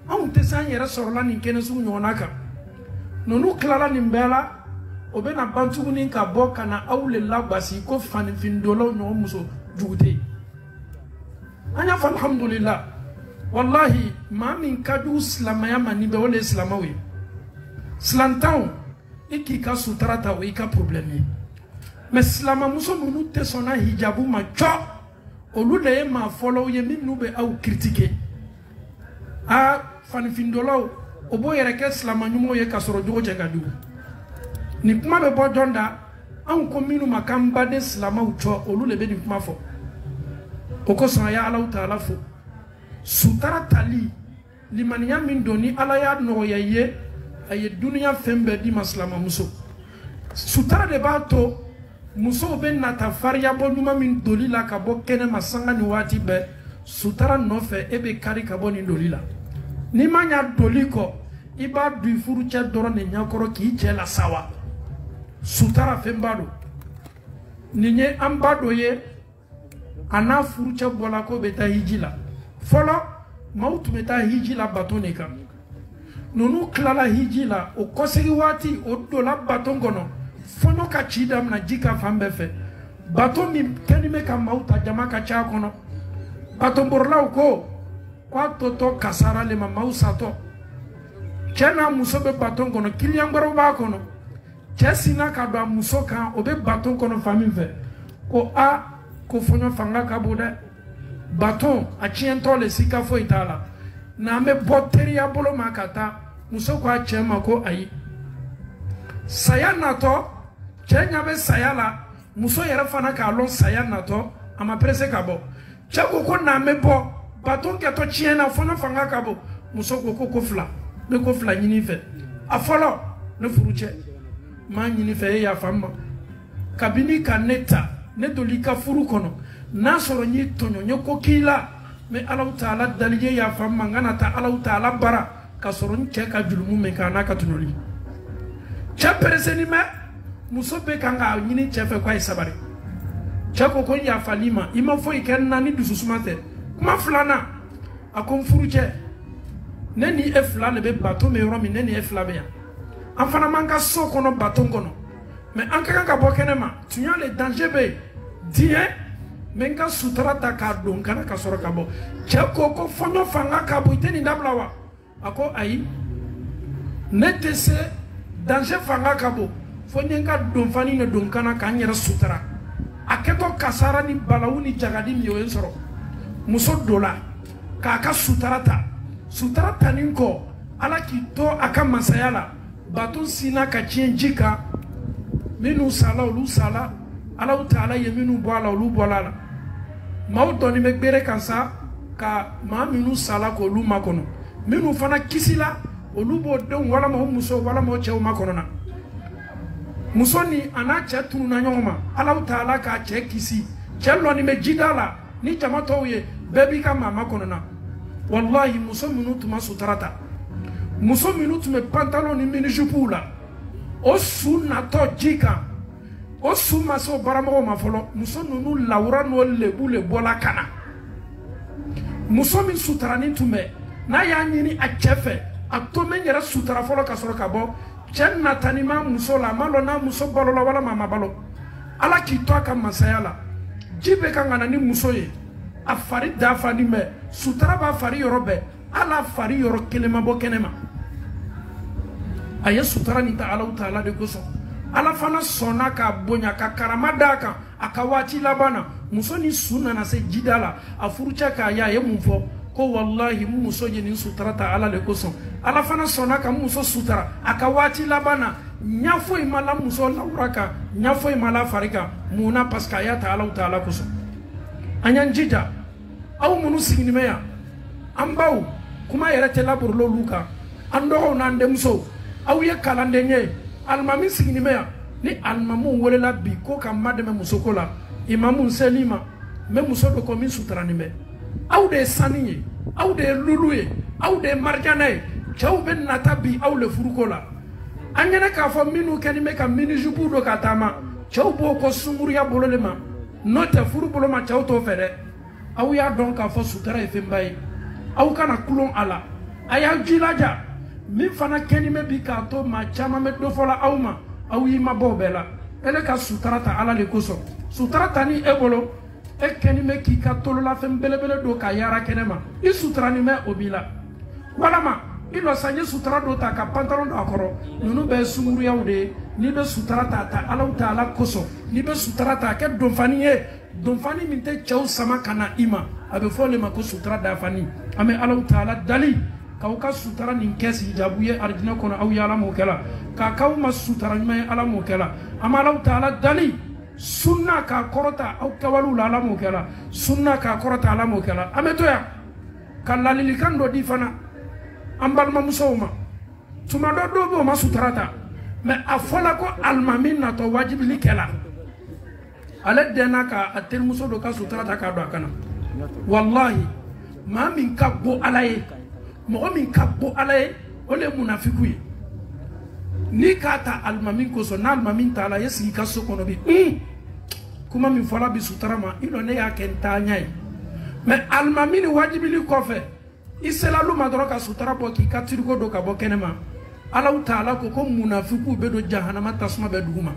on te san yere sorla ni kene su nyonaka nonu klara ni mbela obena bantu ni ka boka na awle lagbasi ko fani findolo no muso jugute anya fa alhamdulillah wallahi ma min kadu slama ya mani be wole slama we slantaw iki ka sutrata we ka problème mais slama muso nonu te sona hijabu ma cho olude ma follow ye minu be au critiquer a fani findolo obo yere ke slama nyumo ye kasoro jogo chegadu ni kuma be bojonda an ko minu makamba de slama ucho olule be ni kuma fo oko so ya Allah taala fo sutara tali limaniya min doni ala ya no ye aye dunya fembe di maslama muso sutara de bato muso be nata faria bonuma min dolila ka bo kene masanga ni wati be sutara nofe ebe kari ka boni dolila ni manya doliko iba du furu che doro ne nyakoro ki che la sawa sutara fembado ni nye ambado ye ana furu che bola ko beta hijila folo maaw tun bɛ taa hiji la baton de kan ninnu tilala hiji la o kɔsegi waati o donna baton kɔnɔ fɔɲɔ ka ci daminɛ ji ka fan bɛɛ fɛ baton min kɛlen bɛ ka maaw ta jama ka ca kɔnɔ batonborilaw ko k'a tɔtɔ kasara le ma maaw satɔ cɛ n'a muso bɛ baton kɔnɔ kiliyan wɛrɛw b'a kɔnɔ cɛ sinna ka don a muso kan o bɛ baton kɔnɔ fan min fɛ ko a ko fɔɲɔ fanga ka bon dɛ baton a tiɲɛtɔ le sika foyi t'a la n'an bɛ bɔ teriya bolo ma ka taa muso ko a cɛ ma ko ayi saya natɔ cɛ ɲɛ bɛ saya la muso yɛrɛ fana k'a lɔn saya natɔ a ma perese ka bɔ cɛ ko n'an bɛ bɔ baton kɛtɔ tiɲɛna fɔɲɔ fanga ka bon muso ko fila ne ko fila ɲini fɛ a fɔlɔ ne furu cɛ maa ɲini fɛ e yafa n ma kabini ka ne ta ne doli ka furu kɔnɔ n'a sɔrɔ n y'i tɔɲɔ n ye ko k'i la mɛ Alahu Taala dali ye yafa n ma n kana taa Alahu Taala bara ka sɔrɔ n cɛ ka julumu min k'a n'a ka tɔɲɔli cɛ pereseni mɛ muso bɛ kan k'a ɲini cɛ fɛ k'a ye sabari cɛ ko n yafali ma i ma foyi kɛ n na ni dususuma tɛ kuma filanan a ko n furu cɛ ne ni e fila de bɛ baton bɛ yɔrɔ min ne ni e fila bɛ yan an fana m'an ka so kɔnɔ baton kɔnɔ mɛ an ka kan ka bɔ kɛnɛ ma tunya le danger bɛ yen diɲɛ mɛ n ka sutura ta k'a don kana ka sɔrɔ ka bɔ cɛ ko fɔɲɔ fanga ka bon i tɛ nin dabila wa a ko ayi ne tɛ se danger fanga ka bon fo n ye n ka donfani de don kana k'an yɛrɛ sutura a kɛtɔ kasara ni balawu ni jagadi min o ye n sɔrɔ muso dɔ la k'a ka sutura ta nin kɔ ala k'i to a ka masaya la baton sinna ka tiɲɛ ji kan minnu sala olu sala Alahu Taala ye minnu bɔ a la olu bɔra a la maaw dɔɔni bɛ gbere kan sa ka maa minnu sala k'olu makɔnɔ minnu fana kisila olu b'o denw walama o muso walama o cɛw makɔnɔna muso ni a n'a cɛ tununa ɲɔgɔn ma Alahu Taala k'a cɛ kisi cɛ lɔni bɛ jida la ni jama tɔw ye bɛɛ b'i ka maa makɔnɔna wallahi muso minnu tun ma sutura ta muso minnu tun bɛ pantalon ni mini-jupe la o su natɔ ji kan o su ma se o baramɔgɔw ma fɔlɔ muso ninnu lawura n'o lebu le bɔla ka na muso min suturani tun bɛ n'a y'a ɲini a cɛ fɛ a to n bɛ n yɛrɛ sutura fɔlɔ ka sɔrɔ ka bɔ cɛ natani ma muso la a ma lɔn n'a muso balola walama a ma balo ala k'i to a ka masaya la ji bɛ kan ka na ni muso ye a fari dafalen bɛ sutura b'a fari yɔrɔ bɛɛ ala fari yɔrɔ kelen ma bɔ kɛnɛ ma a ye sutura nin ta Alahu Taala de kosɔn ala fana sɔnna k'a bonya ka karama d'a kan a ka waati laban na muso ni su nana se jida la a furucɛ k'a ye a ye mun fɔ ko wallahi n muso ye nin sutura ta ala de kosɔn ala fana sɔnna ka muso sutura a ka waati laban na ɲa foyi ma la muso lawura kan ɲa foyi ma la fari kan mun na parce que a y'a ta Alahu Taala kosɔn an y'an jija aw minnu sigilen bɛ yan an baw kuma yɛrɛ tɛ laburula olu kan an dɔgɔw n'an denmusow aw ye kalanden ye alimami sigilen bɛ yan ni alimamuw welela bi ko ka ma dɛmɛ musoko la imamu seli ma n bɛ muso dɔ kɔ min suturanin bɛ aw de ye sani ye aw de ye lulu ye aw de ye marijana ye cɛw bɛ nata bi aw le furuko la an ɲɛna k'a fɔ minnu kɛlen bɛ ka mini-jupe don ka taama cɛw b'o kɔ sunkuruya bolo le ma n'o tɛ furu bolo ma cɛw t'o fɛ dɛ aw y'a dɔn k'a fɔ sutura ye fɛnba ye aw kana kulon a la a y'aw jilaja min fana kɛlen bɛ bi k'a to maa caman bɛ dɔ fɔla aw ma aw y'i mabɔ o bɛɛ la ele ka sutura ta ala de kosɔn sutura ta ni e bolo e kɛlen bɛ k'i ka tololafɛn belebele don ka yaara kɛnɛ ma i suturanin bɛ o b'i la walama i lɔsan ye sutura dɔ ta ka pantalon don a kɔrɔ ninnu bɛɛ ye sunkuruyaw de ye n'i bɛ sutura ta ta Alahu Taala kosɔn n'i bɛ sutura ta a kɛ donfani ye donfani min tɛ cɛw sama ka na i ma a bɛ fɔ o de ma ko sutura dafani an bɛ Alahu Taala dali k'aw ka sutura nin kɛ hijabu ye arijinɛ kɔnɔ aw ye ala m'o kɛ la k'aw ma sutura ɲuman ye ala m'o kɛ la an bɛ Alahu Taala dali sunna k'a kɔrɔta aw kɛwalew la ala m'o kɛ la sunna k'a kɔrɔta ala m'o kɛ la an bɛ to yan ka ladilikan dɔ di fana an balimamusow ma tuma dɔ dɔw bɛ o ma sutura ta mɛ a fɔla ko alimami natɔ wajibili kɛla ale dɛnna k'a terimuso dɔ ka sutura ta k'a don a kana wallahi maa min ka bon ala ye mɔgɔ min ka bon ala ye o de ye munafiku ye n'i k'a ta alimami kosɔn n'alimami t'a la i sigi i ka so kɔnɔ bi kuma min fɔla bi sutura ma i dɔn ne y'a kɛ n taa ɲɛ ye mɛ alimami ni wajibili kɔfɛ isela luma doro ka sutara bo ki katirgo do ka bo kenema Allah taala ko ko munafiku be do jahannama tasma be duguma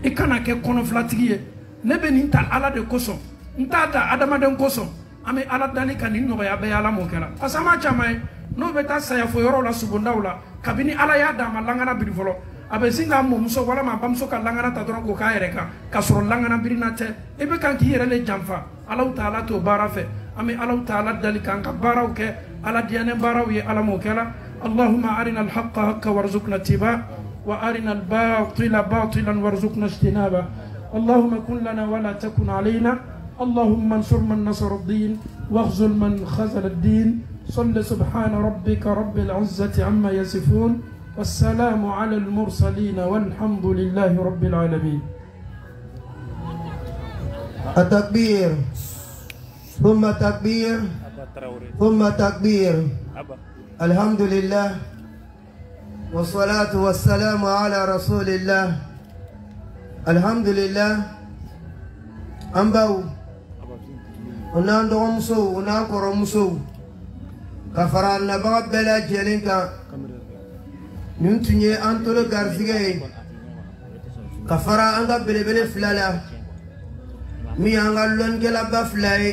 ikana ke kono flatigie ne be ninta ala de koso ntata adama den koso ame ala dali kanin no ya be ala mo kala asama chamae no be ta saya fo yoro la subundawla kabini ala ya da malangana biri folo abe singa mo muso wala ma bamso ka langana ta dron ko ka yereka ka soro langana birina te e be kan ki yere le jamfa Allah taala to barafe ame Allah taala dali kan ka baraw ke ala diane baraw ye ala mo kala اللهم أرنا الحق حقا وارزقنا اتباعه وأرنا الباطل باطلا وارزقنا اجتنابه اللهم كن لنا ولا تكن علينا اللهم انصر من نصر الدين واخذل من خذل الدين صل سبحان ربك رب العزة عما يصفون والسلام على المرسلين والحمد لله رب العالمين. التكبير ثم تكبير ثم تكبير. الحمد لله والصلاة والسلام على رسول الله. الحمد لله أمباو ونان دومسو ونان كرمسو كفران نبغى بلا جلينكا نمتني أنتو غارزيغي كفرا أنغا بلي بلي فلالا مي أنغا لون جلا بفلاي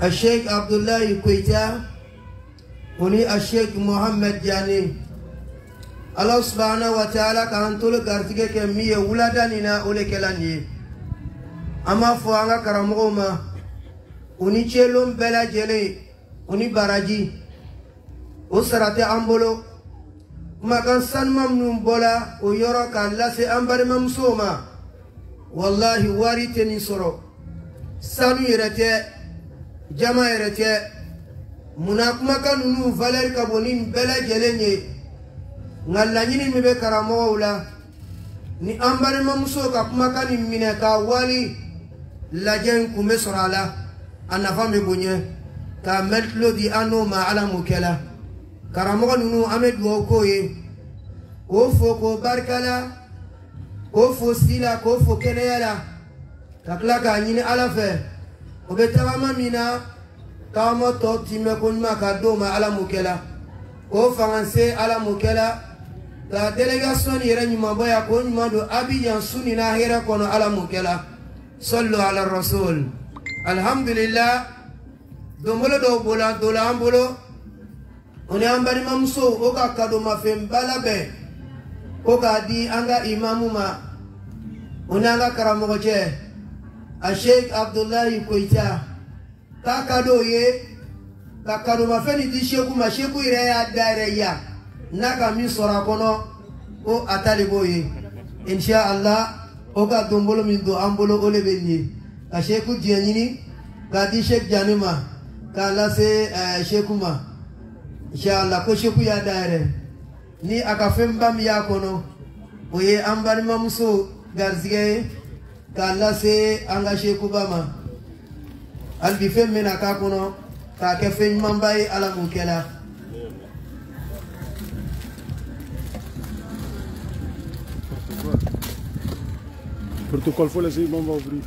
الشيخ عبد الله كويتا وني الشيخ محمد جاني الله سبحانه وتعالى كان تول غارتيكي كمية ولادانينا أولكلاني أما فوانا كراموما وني تشيلوم بلا جلي وني باراجي وسراتي أمبولو ما كان سان ممنون بولا ويورا كان لاسي أمباري ممسوما والله واري تني سورو سانو يرتي جما يرتي munakuma kanunu valer kabonin bela jelenye ngalla nyini mebe karamo wala ni ambare mamuso ka kuma kani mine ka wali lajen kumesorala anafame bonye ka metlo di ano ma ala mukela karamo nunu amed wo koye ko foko barkala ko fo sila ko fo kenela takla ka nyini ala fe obetaba mamina kama to time kunma ka do ma ala mukela ko fanganse ala mukela ta delegation yere nyuma boya ko nyuma do abiyan suni na hera kono ala mukela sallu ala rasul. Alhamdulillah domolo do bola do la ambolo oni ambari mamso o ka kado ma fembala be o ka di anga imamu ma onanga karamo je a Sheikh Abdullah Koita kakado ye kakado mafeni di sheku masheku ire ya dare ya naka mi sora kono o atalibo ye insha Allah o ka dombolo min do ambolo ole benni ka sheku dianini ka di Sheikh Janima ka lase sheku ma insha Allah ko sheku ya dare ni akafemba mi ya kono o ye ambari mamuso garzige ka lase anga sheku bama albi femena ka kono ka ke fen mambay ala mukela protocole faut laisser on va ouvrir.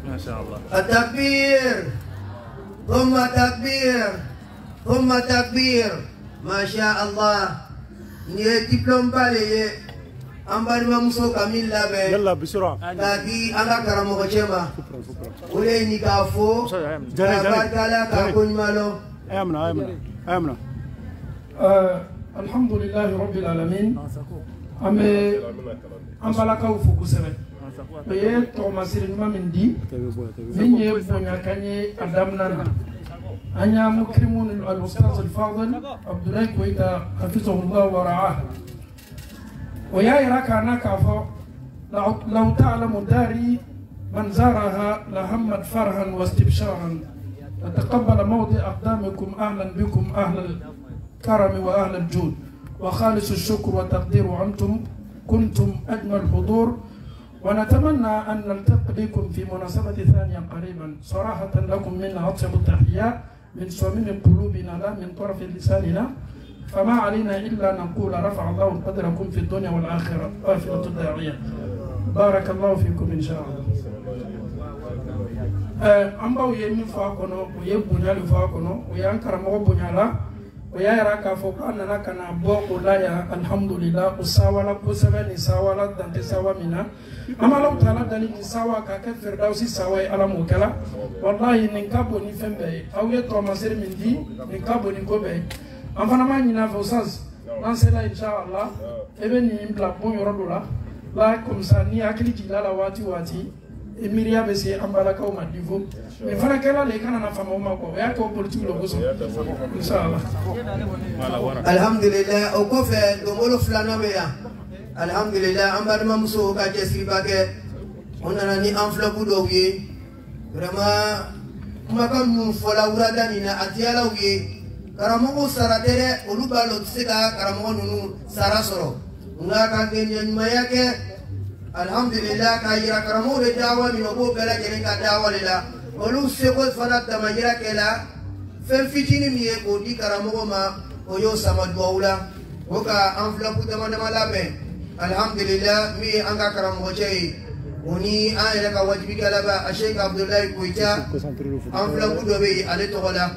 ما شاء الله. التكبير ثم تكبير ثم تكبير ما شاء الله ني دبلوم بالي امبار مامسو كامل لابه يلا بسرعه تاكي انا كرامو كشما ولي ني كافو باركالا كاكون مالو امنا الحمد لله رب العالمين امبالaka ufukusere ye toma sirinuma min di min ye bonya kanye adamnana anya mukrimun al-ustaz al-fadil Abdullah Koita hafizahullah wa ra'ah wa ya iraka naka fa law ta'lamu dari man zaraha lahammat farhan wa istibsharan ataqabbal mawdi aqdamikum ahlan bikum ahlal karam wa ahlal jud wa khalis ash-shukr wa taqdir antum kuntum ajmal hudur ونتمنى أن نلتقي بكم في مناسبة ثانية قريبا صراحة لكم منا أطيب التحيات من صميم قلوبنا لا من طرف لساننا فما علينا إلا نقول رفع الله قدركم في الدنيا والآخرة قافلة الداعية. بارك الله فيكم إن شاء الله. أمبا ويمين فاكونو ويبونيا لفاكونو ويانكرمو بونيالا ويارا فوق أننا كان بوكو لا يا الحمد لله وساوالا كوسبا نساوالا دانتي ساوا منا أما لو تعالى داني نساوا كافر داوسي ساوا على موكلا والله نكابو نفهم بي أو يتو مسير من دي نكابو نكوبي أمفنا ما نينا فوساز نانسلا إن شاء الله إبن يمبلا بون يردولا لا كمساني أكلي جلالا واتي واتي Emiria besi ambala ka uma divo me fana kala le kana na fama uma ko ya ko politique lo goso inshallah alhamdulillah o ko fe do molo flana me ya alhamdulillah ambal mamso ka jesri bake onana ni enveloppe do wi vraiment maka mu fola urada ni na atiala wi karamo saratere olubalo tsika karamo nunu sarasoro ngaka kenya nyuma yake alhamdulillah kayira karamo de dawa mi obo bela jere ka dawa lela olu seko fana tamayira kela fem fitini mi e ko di karamo ma oyo sama duaula oka enveloppe de mana malabe alhamdulillah mi anga karamo chei oni ayela ka wajibi kala ba Sheikh Abdullah Kuita enveloppe do be ale to wala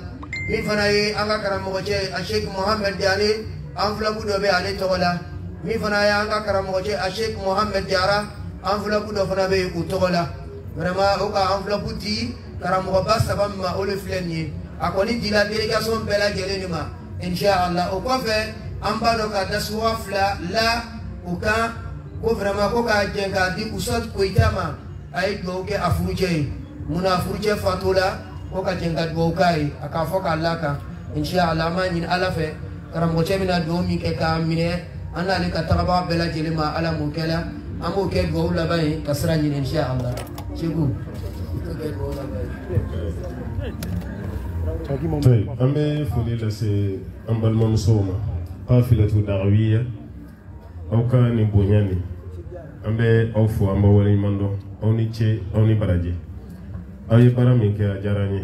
mi fana ye anga karamo chei Sheikh Muhammad Diane enveloppe do be ale to wala mi fana ya anga karamo je Sheikh Mohammed Diara enveloppe do fana be ku togola vraiment o ka enveloppe di karamo ba sabam ma o le fleni akoni di la délégation bela geleni ma inshallah o ko fe amba do ka daswa fla la o ka ko vraiment ko ka jenga di usat ko itama ay do ke afuruje muna afuruje fatula ko ka jenga do kai aka foka laka inshallah ma nyin ala fe karamo je mina do mi ke ka mine أنا لك تربى بلا جلما على موكلا أمو كيد وولا باي كسراني إن شاء الله شكو طيب أمي فليلة سي أمبال ممسومة قافلة دعوية أو كان بنياني أمي أوفو أمبا ولي مندو أو نيتشي أو نبراجي أي برامي كي أجاراني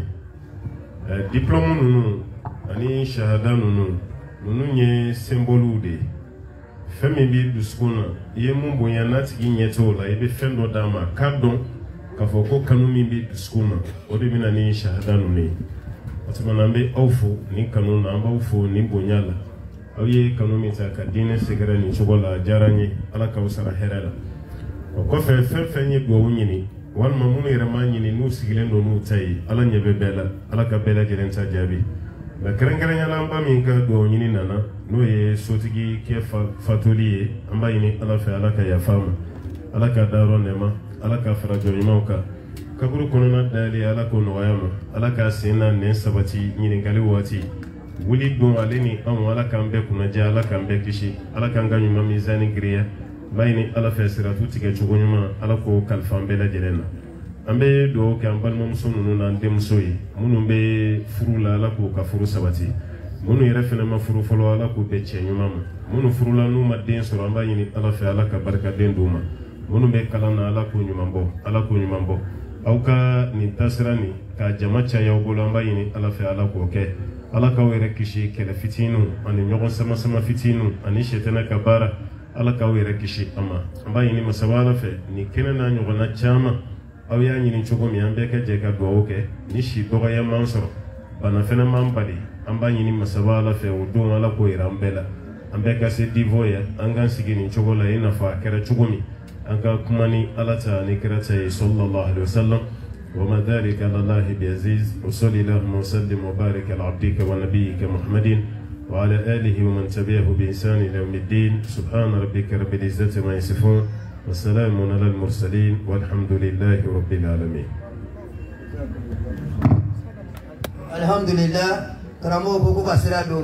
دبلوم نونو أني شهادة نونو نونو ني سيمبولو دي femi bi duskuna ye mun bonya natigi nyeto la ibe fendo dama kadon ka foko kanu mi bi duskuna o de mina ni shahada no ni otuma nambe awfu ni kanu na amba awfu ni bonya la aw ye kanu mi ta ka dine segara ni chogola jaranye ala ka usara herala o ko fe fenye do wunyini wan ma mun yere ma nyini nu sigilen do nu tay ala nyebe bela ala ka bela jelen ta jabi la kerengere lamba min ka do nyini nana no ye sotigi ke fatuli amba yini ala fe ala ka yafama ala ka daro nema ala ka farajo yimauka kaburu konona dali ala ko no wayama ala ka sina ne sabati nyini gali wati wuli don aleni am ala kan be kuna ja ala kan be kishi ala kan ganyu ma mizani griya bayni ala fe siratu tige chugonyuma ala ko kalfan be la jelena ambe do kan balmo musunu nan demsoyi munun be furula ala ko ka furu sabati munu yɛrɛ fɛnɛ ma furu fɔlɔ ala k'u bɛ cɛ ɲuman ma munu furula n'u ma den sɔrɔ an b'a ɲini ala fɛ ala ka barika den d'u ma munu bɛ kalan na ala k'u ɲuman bɔ ala k'u ɲuman bɔ aw ka nin tasira nin ka jama caya aw bolo an b'a ɲini ala fɛ ala k'o kɛ ala k'aw yɛrɛ kisi kɛlɛ fitininw ani ɲɔgɔn sama sama fitininw ani sɛtɛnɛ ka baara ala k'aw yɛrɛ kisi a ma an b'a ɲini masaba ala fɛ nin kɛnɛ n'a ɲɔgɔnna caman aw y'a ɲini cogo min an bɛɛ ka jɛ ka dugawu kɛ ni si dɔgɔya man sɔrɔ bana fɛnɛ man bali an b'a ɲini masaba ala fɛ o don ala k'o yira an bɛɛ la an bɛɛ ka se divo ye an k'an sigi nin cogo la i n'a fɔ a kɛra cogo min an ka kuma ni ala ta ni kira ta ye sallallahu alaihi wasallam wa ma dhalika ala allahi bi aziz wa salli allahumma wa sallim wa barik ala abdika wa nabiyyika muhammadin wa ala alihi wa man tabi'ahu bi ihsan ila yawmiddin subhana rabbika rabbil izzati ma yasifun wa salamun ala al mursalin walhamdulillahi rabbil alamin. Alhamdulillah. Karamo buku kasira do